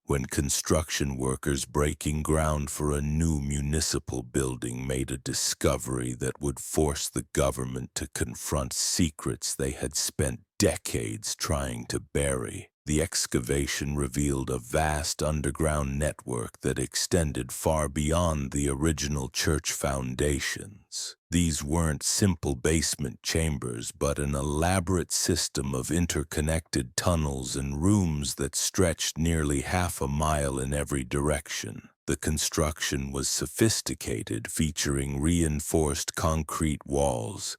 when construction workers breaking ground for a new municipal building made a discovery that would force the government to confront secrets they had spent decades trying to bury. The excavation revealed a vast underground network that extended far beyond the original church foundations. These weren't simple basement chambers, but an elaborate system of interconnected tunnels and rooms that stretched nearly half a mile in every direction. The construction was sophisticated, featuring reinforced concrete walls,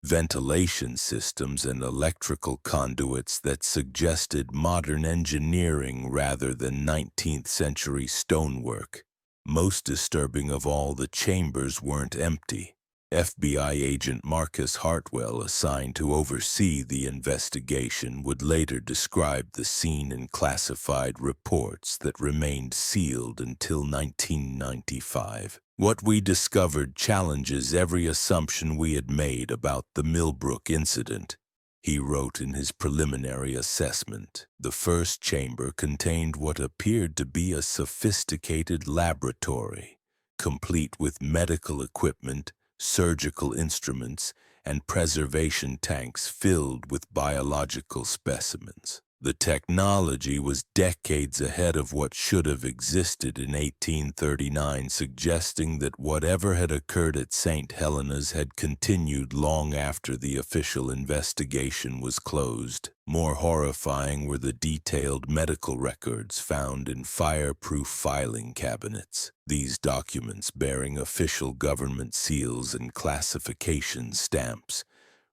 ventilation systems, and electrical conduits that suggested modern engineering rather than 19th century stonework. Most disturbing of all, the chambers weren't empty. FBI agent Marcus Hartwell, assigned to oversee the investigation, would later describe the scene in classified reports that remained sealed until 1995. What we discovered challenges every assumption we had made about the Millbrook incident, he wrote in his preliminary assessment. The first chamber contained what appeared to be a sophisticated laboratory, complete with medical equipment, surgical instruments, and preservation tanks filled with biological specimens. The technology was decades ahead of what should have existed in 1839, suggesting that whatever had occurred at St. Helena's had continued long after the official investigation was closed. More horrifying were the detailed medical records found in fireproof filing cabinets. These documents, bearing official government seals and classification stamps,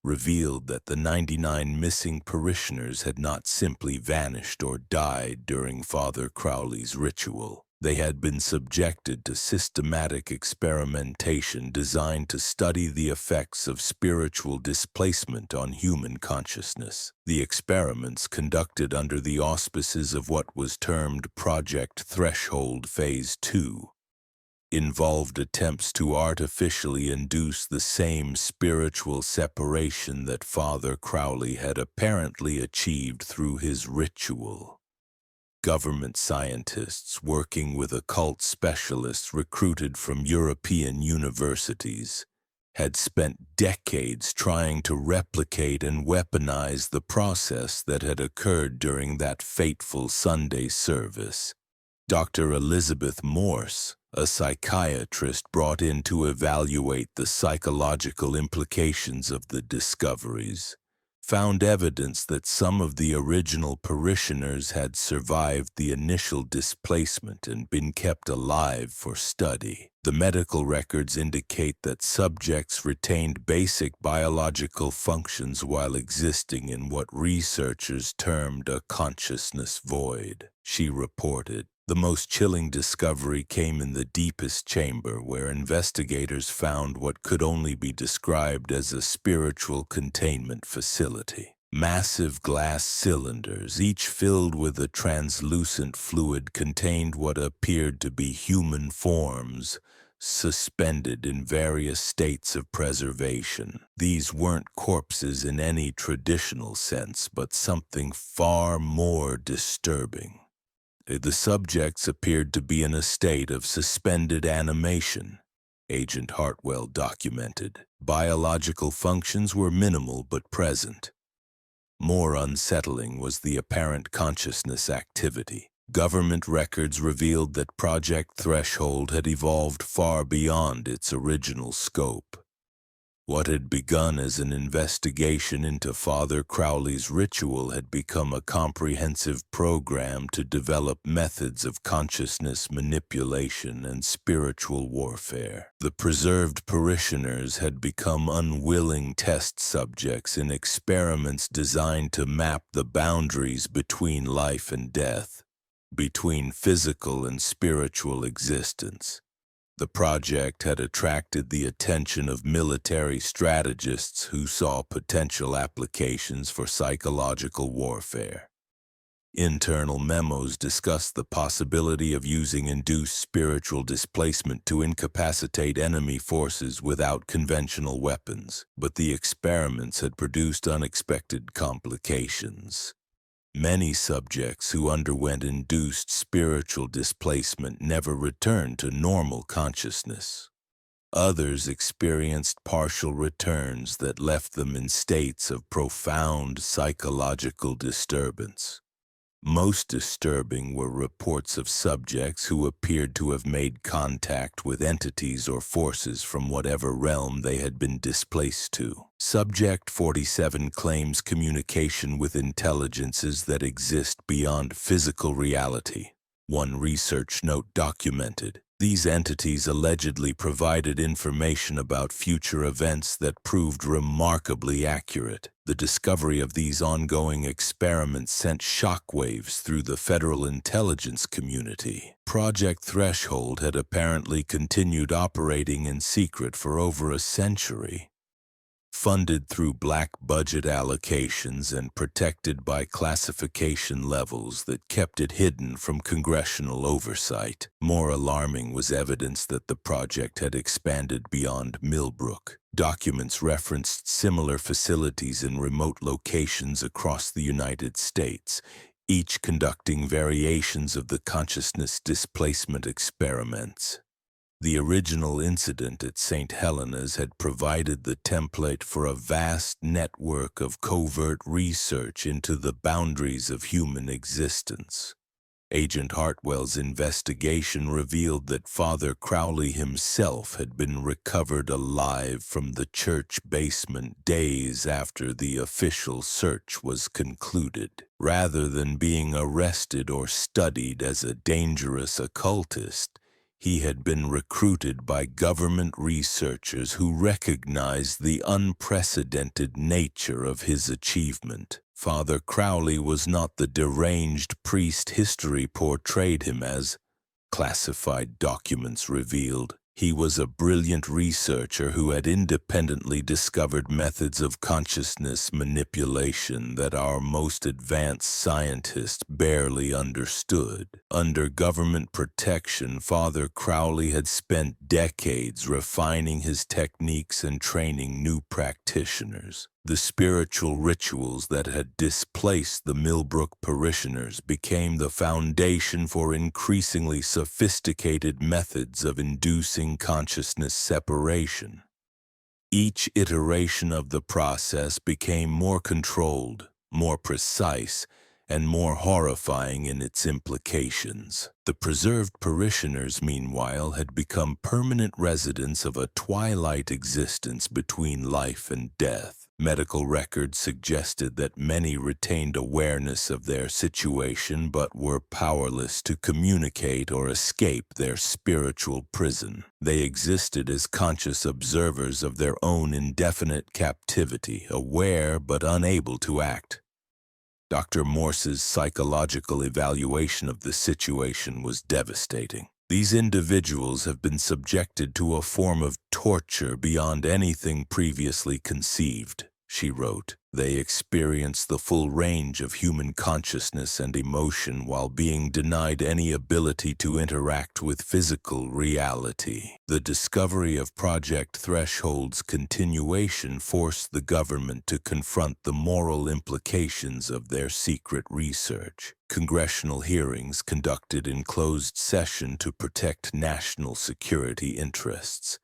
revealed that the 99 missing parishioners had not simply vanished or died during Father Crowley's ritual. They had been subjected to systematic experimentation designed to study the effects of spiritual displacement on human consciousness. The experiments, conducted under the auspices of what was termed Project Threshold Phase 2, involved attempts to artificially induce the same spiritual separation that Father Crowley had apparently achieved through his ritual. Government scientists working with occult specialists recruited from European universities had spent decades trying to replicate and weaponize the process that had occurred during that fateful Sunday service. Dr. Elizabeth Morse, a psychiatrist brought in to evaluate the psychological implications of the discoveries, found evidence that some of the original parishioners had survived the initial displacement and been kept alive for study. The medical records indicate that subjects retained basic biological functions while existing in what researchers termed a consciousness void, she reported. The most chilling discovery came in the deepest chamber, where investigators found what could only be described as a spiritual containment facility. Massive glass cylinders, each filled with a translucent fluid, contained what appeared to be human forms, suspended in various states of preservation. These weren't corpses in any traditional sense, but something far more disturbing. The subjects appeared to be in a state of suspended animation, Agent Hartwell documented. Biological functions were minimal but present. More unsettling was the apparent consciousness activity. Government records revealed that Project Threshold had evolved far beyond its original scope. What had begun as an investigation into Father Crowley's ritual had become a comprehensive program to develop methods of consciousness manipulation and spiritual warfare. The preserved parishioners had become unwilling test subjects in experiments designed to map the boundaries between life and death, between physical and spiritual existence. The project had attracted the attention of military strategists who saw potential applications for psychological warfare. Internal memos discussed the possibility of using induced spiritual displacement to incapacitate enemy forces without conventional weapons, but the experiments had produced unexpected complications. Many subjects who underwent induced spiritual displacement never returned to normal consciousness. Others experienced partial returns that left them in states of profound psychological disturbance. Most disturbing were reports of subjects who appeared to have made contact with entities or forces from whatever realm they had been displaced to. Subject 47 claims communication with intelligences that exist beyond physical reality. One research note documented, these entities allegedly provided information about future events that proved remarkably accurate. The discovery of these ongoing experiments sent shockwaves through the federal intelligence community. Project Threshold had apparently continued operating in secret for over a century. Funded through black budget allocations and protected by classification levels that kept it hidden from congressional oversight. More alarming was evidence that the project had expanded beyond Millbrook. Documents referenced similar facilities in remote locations across the United States, each conducting variations of the consciousness displacement experiments. The original incident at St. Helena's had provided the template for a vast network of covert research into the boundaries of human existence. Agent Hartwell's investigation revealed that Father Crowley himself had been recovered alive from the church basement days after the official search was concluded. Rather than being arrested or studied as a dangerous occultist, he had been recruited by government researchers who recognized the unprecedented nature of his achievement. Father Crowley was not the deranged priest history portrayed him as, classified documents revealed. He was a brilliant researcher who had independently discovered methods of consciousness manipulation that our most advanced scientists barely understood. Under government protection, Father Crowley had spent decades refining his techniques and training new practitioners. The spiritual rituals that had displaced the Millbrook parishioners became the foundation for increasingly sophisticated methods of inducing consciousness separation. Each iteration of the process became more controlled, more precise, and more horrifying in its implications. The preserved parishioners, meanwhile, had become permanent residents of a twilight existence between life and death. Medical records suggested that many retained awareness of their situation but were powerless to communicate or escape their spiritual prison. They existed as conscious observers of their own indefinite captivity, aware but unable to act. Dr. Morse's psychological evaluation of the situation was devastating. These individuals have been subjected to a form of torture beyond anything previously conceived, she wrote. They experience the full range of human consciousness and emotion while being denied any ability to interact with physical reality. The discovery of Project Threshold's continuation forced the government to confront the moral implications of their secret research. Congressional hearings conducted in closed session to protect national security interests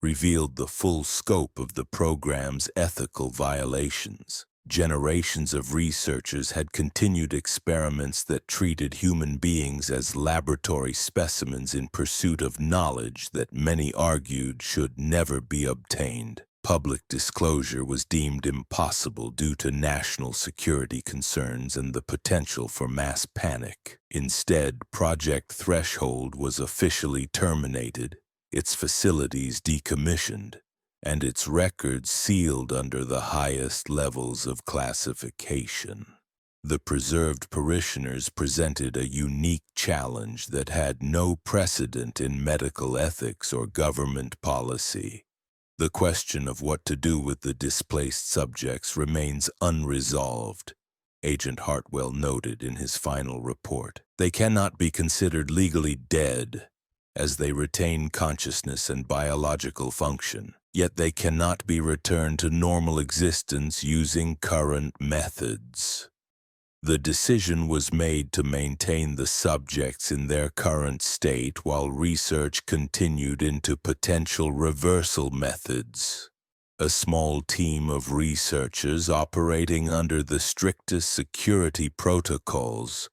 revealed the full scope of the program's ethical violations. Generations of researchers had continued experiments that treated human beings as laboratory specimens in pursuit of knowledge that many argued should never be obtained. Public disclosure was deemed impossible due to national security concerns and the potential for mass panic. Instead, Project Threshold was officially terminated, its facilities decommissioned, and its records sealed under the highest levels of classification. The preserved parishioners presented a unique challenge that had no precedent in medical ethics or government policy. The question of what to do with the displaced subjects remains unresolved, Agent Hartwell noted in his final report. They cannot be considered legally dead, as they retain consciousness and biological function, yet they cannot be returned to normal existence using current methods. The decision was made to maintain the subjects in their current state while research continued into potential reversal methods. A small team of researchers operating under the strictest security protocols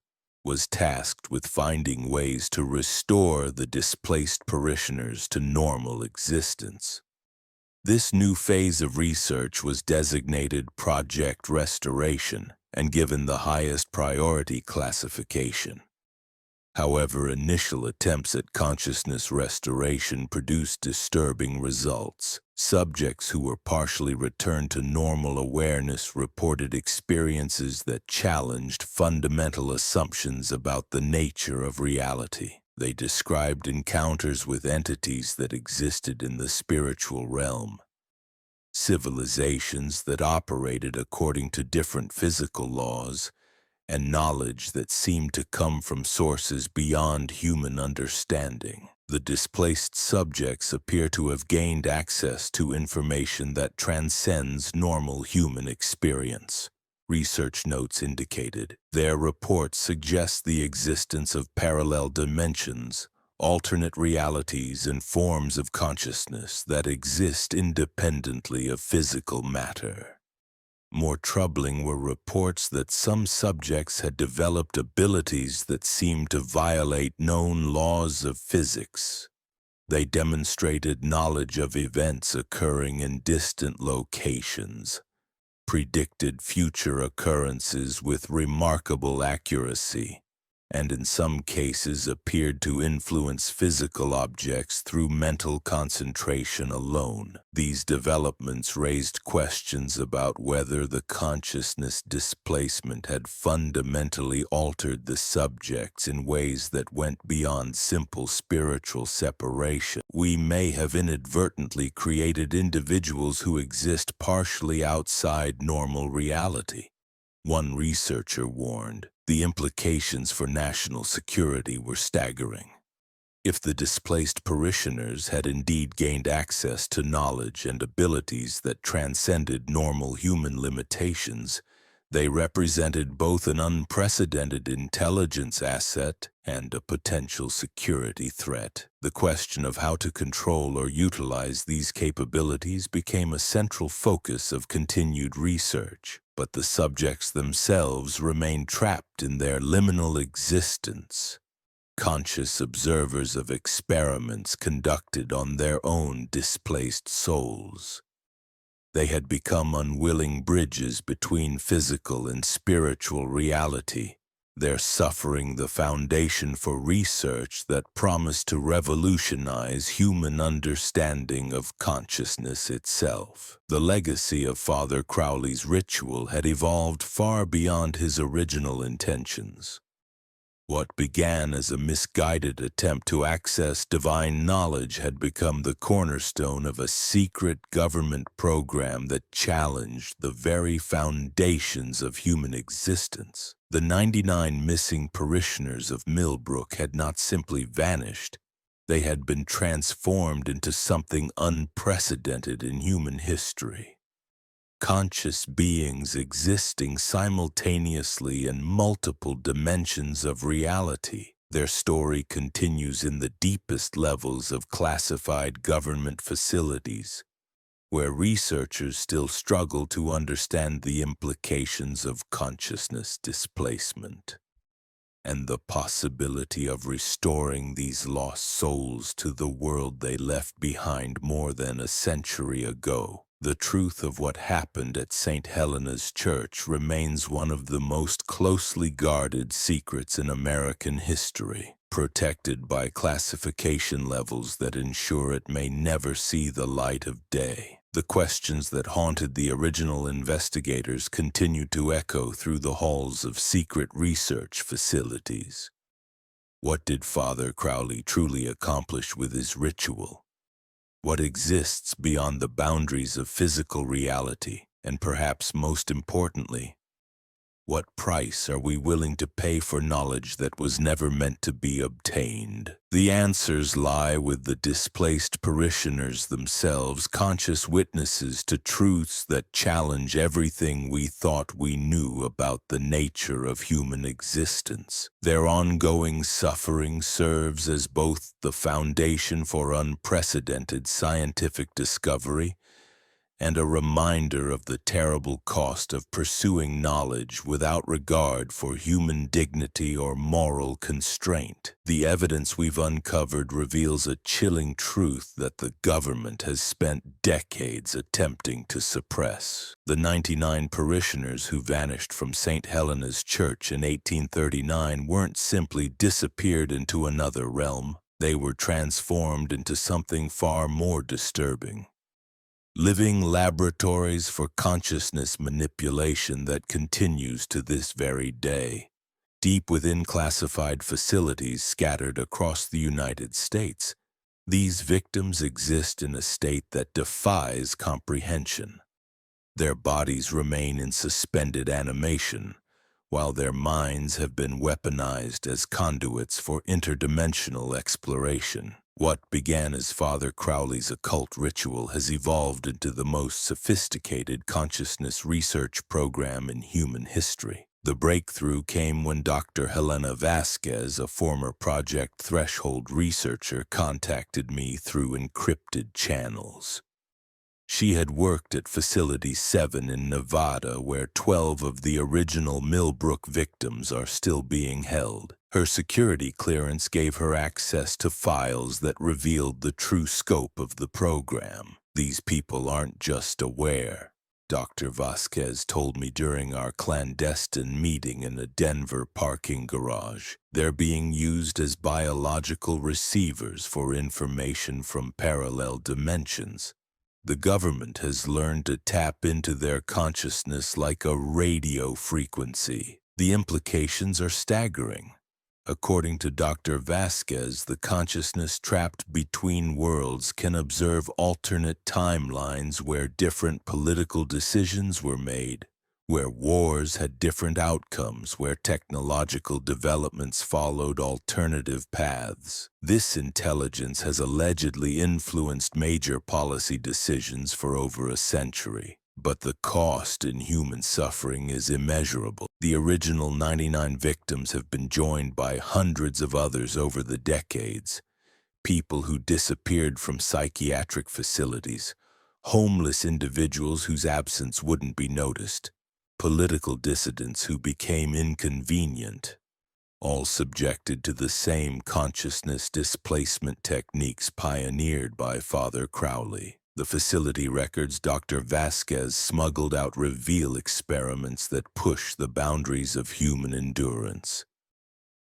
was tasked with finding ways to restore the displaced parishioners to normal existence. This new phase of research was designated Project Restoration and given the highest priority classification. However, initial attempts at consciousness restoration produced disturbing results. Subjects who were partially returned to normal awareness reported experiences that challenged fundamental assumptions about the nature of reality. They described encounters with entities that existed in the spiritual realm, civilizations that operated according to different physical laws, and knowledge that seemed to come from sources beyond human understanding. The displaced subjects appear to have gained access to information that transcends normal human experience. Research notes indicated. Their reports suggest the existence of parallel dimensions, alternate realities and forms of consciousness that exist independently of physical matter. More troubling were reports that some subjects had developed abilities that seemed to violate known laws of physics. They demonstrated knowledge of events occurring in distant locations, predicted future occurrences with remarkable accuracy, and in some cases appeared to influence physical objects through mental concentration alone. These developments raised questions about whether the consciousness displacement had fundamentally altered the subjects in ways that went beyond simple spiritual separation. We may have inadvertently created individuals who exist partially outside normal reality, one researcher warned. The implications for national security were staggering. If the displaced parishioners had indeed gained access to knowledge and abilities that transcended normal human limitations, they represented both an unprecedented intelligence asset and a potential security threat. The question of how to control or utilize these capabilities became a central focus of continued research, but the subjects themselves remained trapped in their liminal existence, conscious observers of experiments conducted on their own displaced souls. They had become unwilling bridges between physical and spiritual reality, their suffering the foundation for research that promised to revolutionize human understanding of consciousness itself. The legacy of Father Crowley's ritual had evolved far beyond his original intentions. What began as a misguided attempt to access divine knowledge had become the cornerstone of a secret government program that challenged the very foundations of human existence. The 99 missing parishioners of Millbrook had not simply vanished. They had been transformed into something unprecedented in human history. Conscious beings existing simultaneously in multiple dimensions of reality. Their story continues in the deepest levels of classified government facilities, where researchers still struggle to understand the implications of consciousness displacement and the possibility of restoring these lost souls to the world they left behind more than a century ago. The truth of what happened at St. Helena's Church remains one of the most closely guarded secrets in American history, protected by classification levels that ensure it may never see the light of day. The questions that haunted the original investigators continue to echo through the halls of secret research facilities. What did Father Crowley truly accomplish with his ritual? What exists beyond the boundaries of physical reality? And perhaps most importantly, what price are we willing to pay for knowledge that was never meant to be obtained? The answers lie with the displaced parishioners themselves, conscious witnesses to truths that challenge everything we thought we knew about the nature of human existence. Their ongoing suffering serves as both the foundation for unprecedented scientific discovery and a reminder of the terrible cost of pursuing knowledge without regard for human dignity or moral constraint. The evidence we've uncovered reveals a chilling truth that the government has spent decades attempting to suppress. The 99 parishioners who vanished from St. Helena's Church in 1839 weren't simply disappeared into another realm. They were transformed into something far more disturbing. Living laboratories for consciousness manipulation that continues to this very day. Deep within classified facilities scattered across the United States, these victims exist in a state that defies comprehension. Their bodies remain in suspended animation, while their minds have been weaponized as conduits for interdimensional exploration. What began as Father Crowley's occult ritual has evolved into the most sophisticated consciousness research program in human history. The breakthrough came when Dr. Helena Vasquez, a former Project Threshold researcher, contacted me through encrypted channels. She had worked at Facility 7 in Nevada, where 12 of the original Millbrook victims are still being held. Her security clearance gave her access to files that revealed the true scope of the program. These people aren't just aware, Dr. Vasquez told me during our clandestine meeting in a Denver parking garage. They're being used as biological receivers for information from parallel dimensions. The government has learned to tap into their consciousness like a radio frequency. The implications are staggering. According to Dr. Vasquez, the consciousness trapped between worlds can observe alternate timelines where different political decisions were made, where wars had different outcomes, where technological developments followed alternative paths. This intelligence has allegedly influenced major policy decisions for over a century. But the cost in human suffering is immeasurable. The original 99 victims have been joined by hundreds of others over the decades. People who disappeared from psychiatric facilities, homeless individuals whose absence wouldn't be noticed, political dissidents who became inconvenient, all subjected to the same consciousness displacement techniques pioneered by Father Crowley. The facility records Dr. Vasquez smuggled out reveal experiments that push the boundaries of human endurance.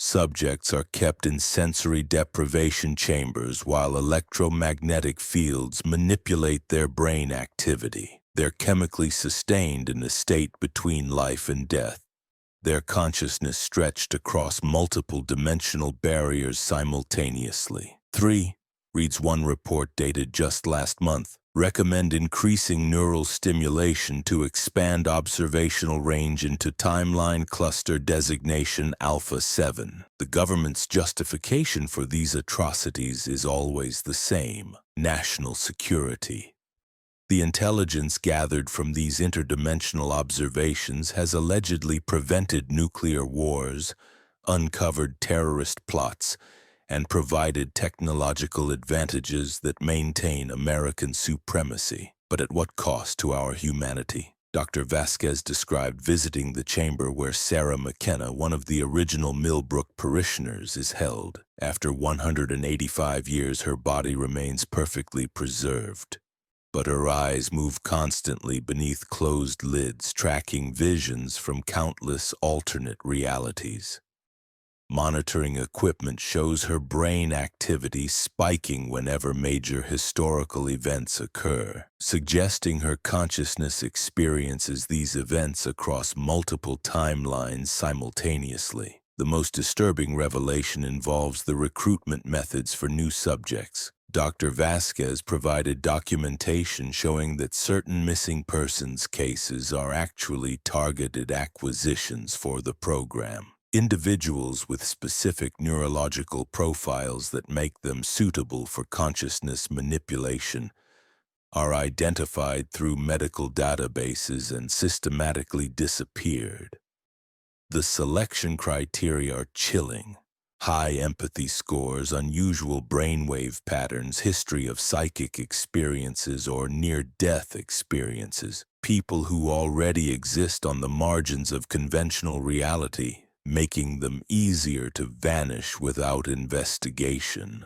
Subjects are kept in sensory deprivation chambers while electromagnetic fields manipulate their brain activity. They're chemically sustained in a state between life and death, their consciousness stretched across multiple dimensional barriers simultaneously. 3, reads one report dated just last month, recommend increasing neural stimulation to expand observational range into timeline cluster designation Alpha 7. The government's justification for these atrocities is always the same: national security. The intelligence gathered from these interdimensional observations has allegedly prevented nuclear wars, uncovered terrorist plots, and provided technological advantages that maintain American supremacy. But at what cost to our humanity? Dr. Vasquez described visiting the chamber where Sarah McKenna, one of the original Millbrook parishioners, is held. After 185 years, her body remains perfectly preserved, but her eyes move constantly beneath closed lids, tracking visions from countless alternate realities. Monitoring equipment shows her brain activity spiking whenever major historical events occur, suggesting her consciousness experiences these events across multiple timelines simultaneously. The most disturbing revelation involves the recruitment methods for new subjects. Dr. Vasquez provided documentation showing that certain missing persons cases are actually targeted acquisitions for the program. Individuals with specific neurological profiles that make them suitable for consciousness manipulation are identified through medical databases and systematically disappeared. The selection criteria are chilling: high empathy scores, unusual brainwave patterns, history of psychic experiences or near-death experiences, people who already exist on the margins of conventional reality, making them easier to vanish without investigation.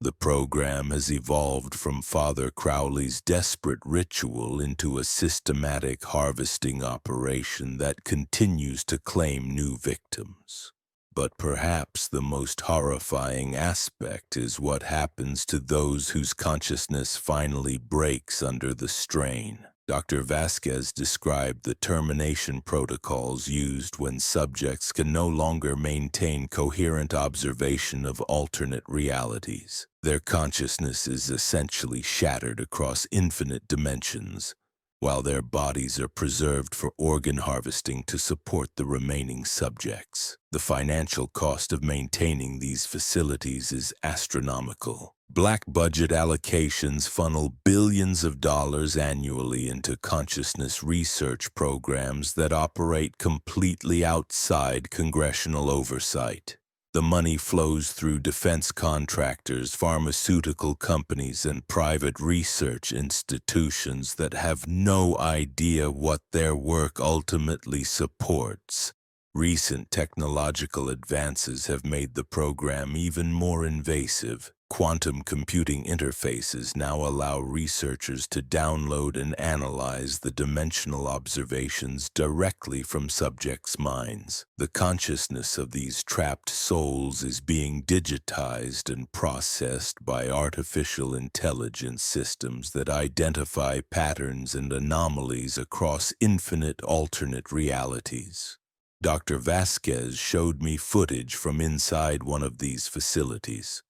The program has evolved from Father Crowley's desperate ritual into a systematic harvesting operation that continues to claim new victims. But perhaps the most horrifying aspect is what happens to those whose consciousness finally breaks under the strain. Dr. Vasquez described the termination protocols used when subjects can no longer maintain coherent observation of alternate realities. Their consciousness is essentially shattered across infinite dimensions, while their bodies are preserved for organ harvesting to support the remaining subjects. The financial cost of maintaining these facilities is astronomical. Black budget allocations funnel billions of dollars annually into consciousness research programs that operate completely outside congressional oversight. The money flows through defense contractors, pharmaceutical companies, and private research institutions that have no idea what their work ultimately supports. Recent technological advances have made the program even more invasive. Quantum computing interfaces now allow researchers to download and analyze the dimensional observations directly from subjects' minds. The consciousness of these trapped souls is being digitized and processed by artificial intelligence systems that identify patterns and anomalies across infinite alternate realities. Dr. Vasquez showed me footage from inside one of these facilities.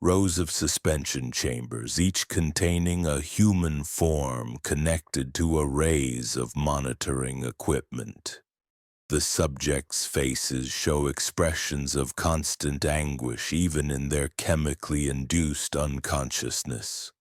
Rows of suspension chambers, each containing a human form connected to arrays of monitoring equipment. The subjects' faces show expressions of constant anguish even in their chemically induced unconsciousness.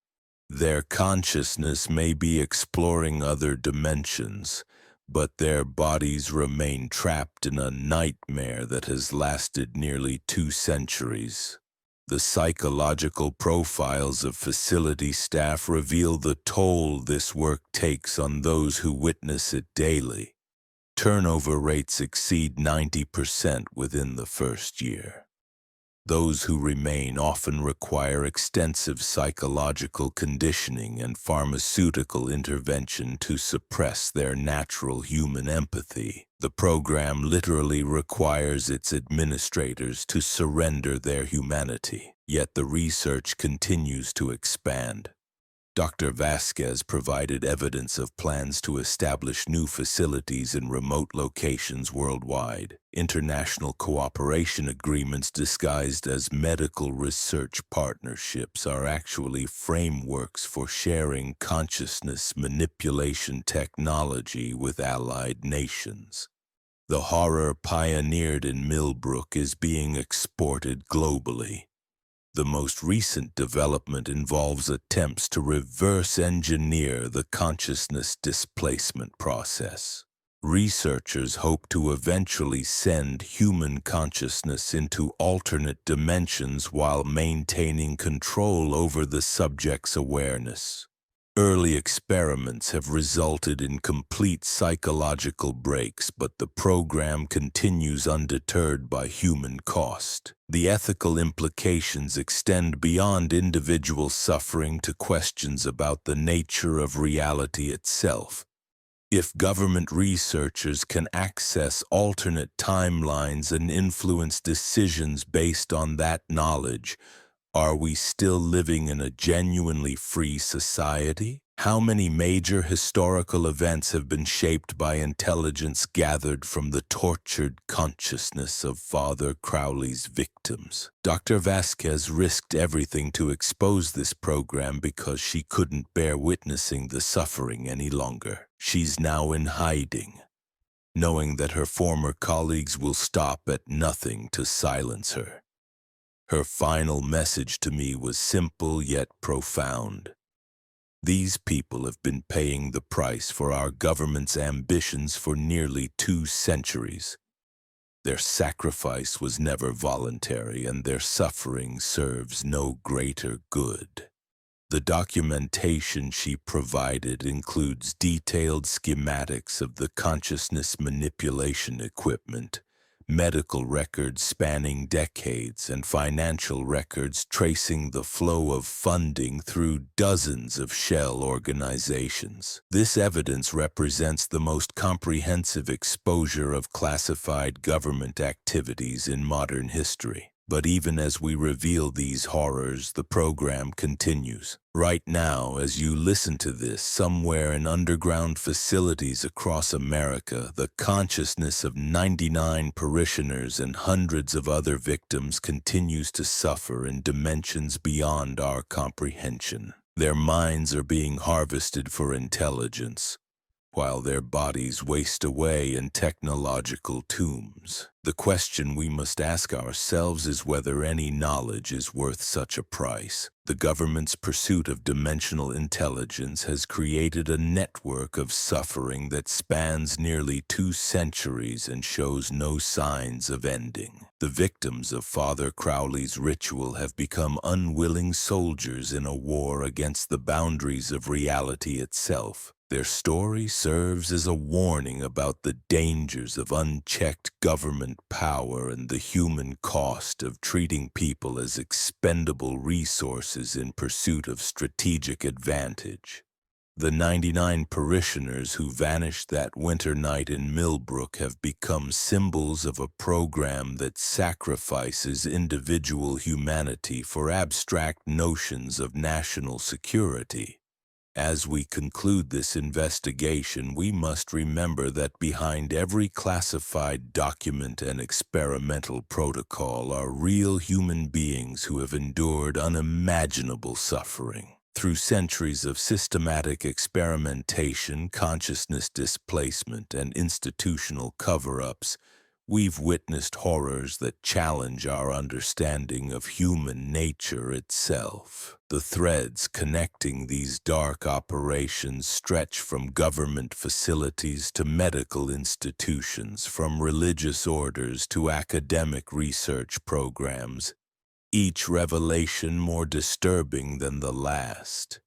Their consciousness may be exploring other dimensions, but their bodies remain trapped in a nightmare that has lasted nearly 2 centuries. The psychological profiles of facility staff reveal the toll this work takes on those who witness it daily. Turnover rates exceed 90% within the first year. Those who remain often require extensive psychological conditioning and pharmaceutical intervention to suppress their natural human empathy. The program literally requires its administrators to surrender their humanity, yet the research continues to expand. Dr. Vasquez provided evidence of plans to establish new facilities in remote locations worldwide. International cooperation agreements disguised as medical research partnerships are actually frameworks for sharing consciousness manipulation technology with allied nations. The horror pioneered in Millbrook is being exported globally. The most recent development involves attempts to reverse engineer the consciousness displacement process. Researchers hope to eventually send human consciousness into alternate dimensions while maintaining control over the subject's awareness. Early experiments have resulted in complete psychological breaks, but the program continues undeterred by human cost. The ethical implications extend beyond individual suffering to questions about the nature of reality itself. If government researchers can access alternate timelines and influence decisions based on that knowledge, are we still living in a genuinely free society? How many major historical events have been shaped by intelligence gathered from the tortured consciousness of Father Crowley's victims? Dr. Vasquez risked everything to expose this program because she couldn't bear witnessing the suffering any longer. She's now in hiding, knowing that her former colleagues will stop at nothing to silence her. Her final message to me was simple yet profound. These people have been paying the price for our government's ambitions for nearly 2 centuries. Their sacrifice was never voluntary, and their suffering serves no greater good. The documentation she provided includes detailed schematics of the consciousness manipulation equipment, medical records spanning decades, and financial records tracing the flow of funding through dozens of shell organizations. This evidence represents the most comprehensive exposure of classified government activities in modern history. But even as we reveal these horrors, the program continues. Right now, as you listen to this, somewhere in underground facilities across America, the consciousness of 99 parishioners and hundreds of other victims continues to suffer in dimensions beyond our comprehension. Their minds are being harvested for intelligence, while their bodies waste away in technological tombs. The question we must ask ourselves is whether any knowledge is worth such a price. The government's pursuit of dimensional intelligence has created a network of suffering that spans nearly 2 centuries and shows no signs of ending. The victims of Father Crowley's ritual have become unwilling soldiers in a war against the boundaries of reality itself. Their story serves as a warning about the dangers of unchecked government power and the human cost of treating people as expendable resources in pursuit of strategic advantage. The 99 parishioners who vanished that winter night in Millbrook have become symbols of a program that sacrifices individual humanity for abstract notions of national security. As we conclude this investigation, we must remember that behind every classified document and experimental protocol are real human beings who have endured unimaginable suffering. Through centuries of systematic experimentation, consciousness displacement, and institutional cover-ups, we've witnessed horrors that challenge our understanding of human nature itself. The threads connecting these dark operations stretch from government facilities to medical institutions, from religious orders to academic research programs, each revelation more disturbing than the last.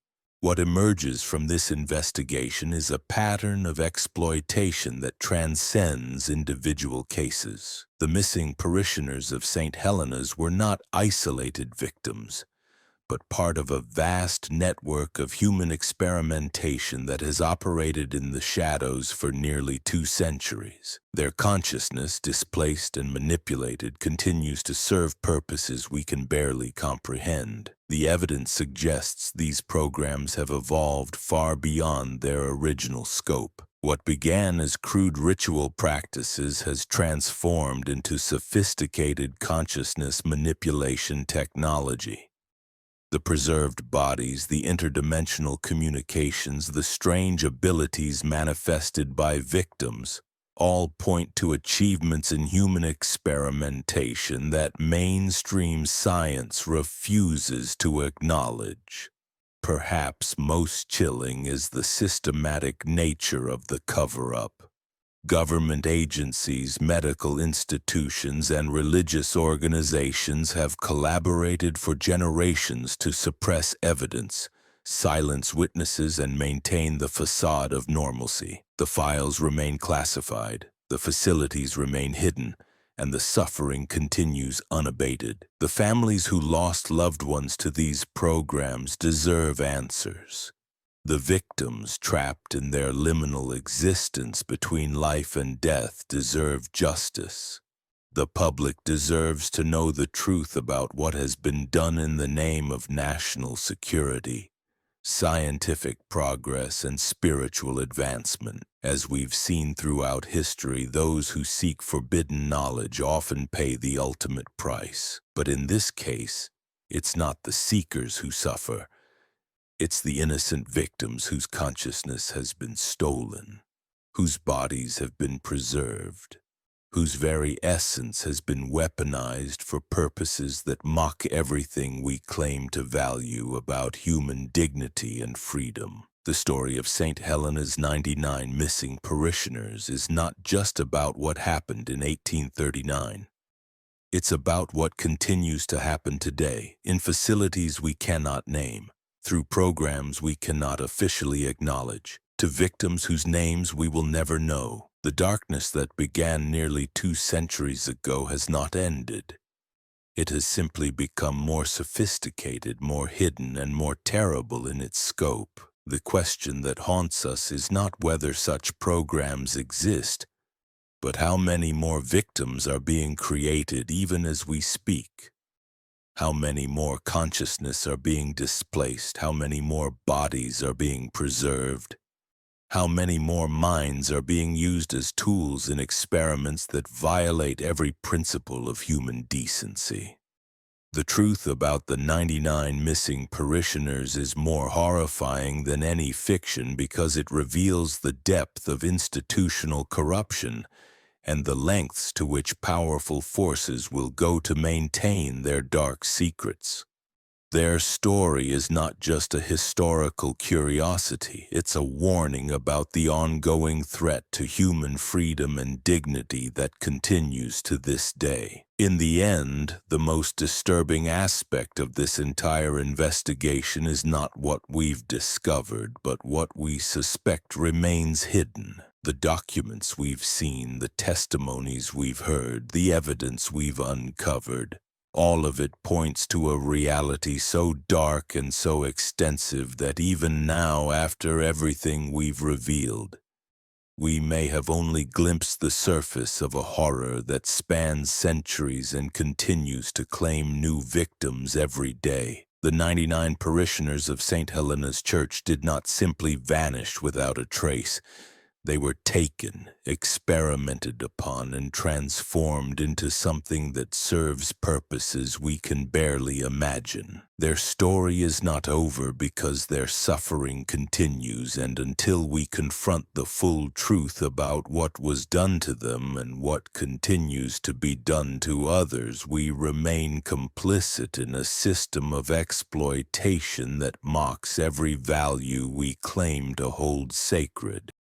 What emerges from this investigation is a pattern of exploitation that transcends individual cases. The missing parishioners of St. Helena's were not isolated victims, but part of a vast network of human experimentation that has operated in the shadows for nearly 2 centuries. Their consciousness, displaced and manipulated, continues to serve purposes we can barely comprehend. The evidence suggests these programs have evolved far beyond their original scope. What began as crude ritual practices has transformed into sophisticated consciousness manipulation technology. The preserved bodies, the interdimensional communications, the strange abilities manifested by victims, all point to achievements in human experimentation that mainstream science refuses to acknowledge. Perhaps most chilling is the systematic nature of the cover-up. Government agencies, medical institutions, and religious organizations have collaborated for generations to suppress evidence, silence witnesses, and maintain the facade of normalcy. The files remain classified, the facilities remain hidden, and the suffering continues unabated. The families who lost loved ones to these programs deserve answers. The victims trapped in their liminal existence between life and death deserve justice. The public deserves to know the truth about what has been done in the name of national security, scientific progress, and spiritual advancement. As we've seen throughout history, those who seek forbidden knowledge often pay the ultimate price. But in this case, it's not the seekers who suffer. It's the innocent victims whose consciousness has been stolen, whose bodies have been preserved, whose very essence has been weaponized for purposes that mock everything we claim to value about human dignity and freedom. The story of St. Helena's 99 missing parishioners is not just about what happened in 1839. It's about what continues to happen today in facilities we cannot name, through programs we cannot officially acknowledge, to victims whose names we will never know. The darkness that began nearly 2 centuries ago has not ended. It has simply become more sophisticated, more hidden, and more terrible in its scope. The question that haunts us is not whether such programs exist, but how many more victims are being created even as we speak. How many more consciousness are being displaced? How many more bodies are being preserved? How many more minds are being used as tools in experiments that violate every principle of human decency? The truth about the 99 missing parishioners is more horrifying than any fiction because it reveals the depth of institutional corruption and the lengths to which powerful forces will go to maintain their dark secrets. Their story is not just a historical curiosity, it's a warning about the ongoing threat to human freedom and dignity that continues to this day. In the end, the most disturbing aspect of this entire investigation is not what we've discovered, but what we suspect remains hidden. The documents we've seen, the testimonies we've heard, the evidence we've uncovered, all of it points to a reality so dark and so extensive that even now, after everything we've revealed, we may have only glimpsed the surface of a horror that spans centuries and continues to claim new victims every day. The 99 parishioners of St. Helena's Church did not simply vanish without a trace. They were taken, experimented upon, and transformed into something that serves purposes we can barely imagine. Their story is not over because their suffering continues, and until we confront the full truth about what was done to them and what continues to be done to others, we remain complicit in a system of exploitation that mocks every value we claim to hold sacred.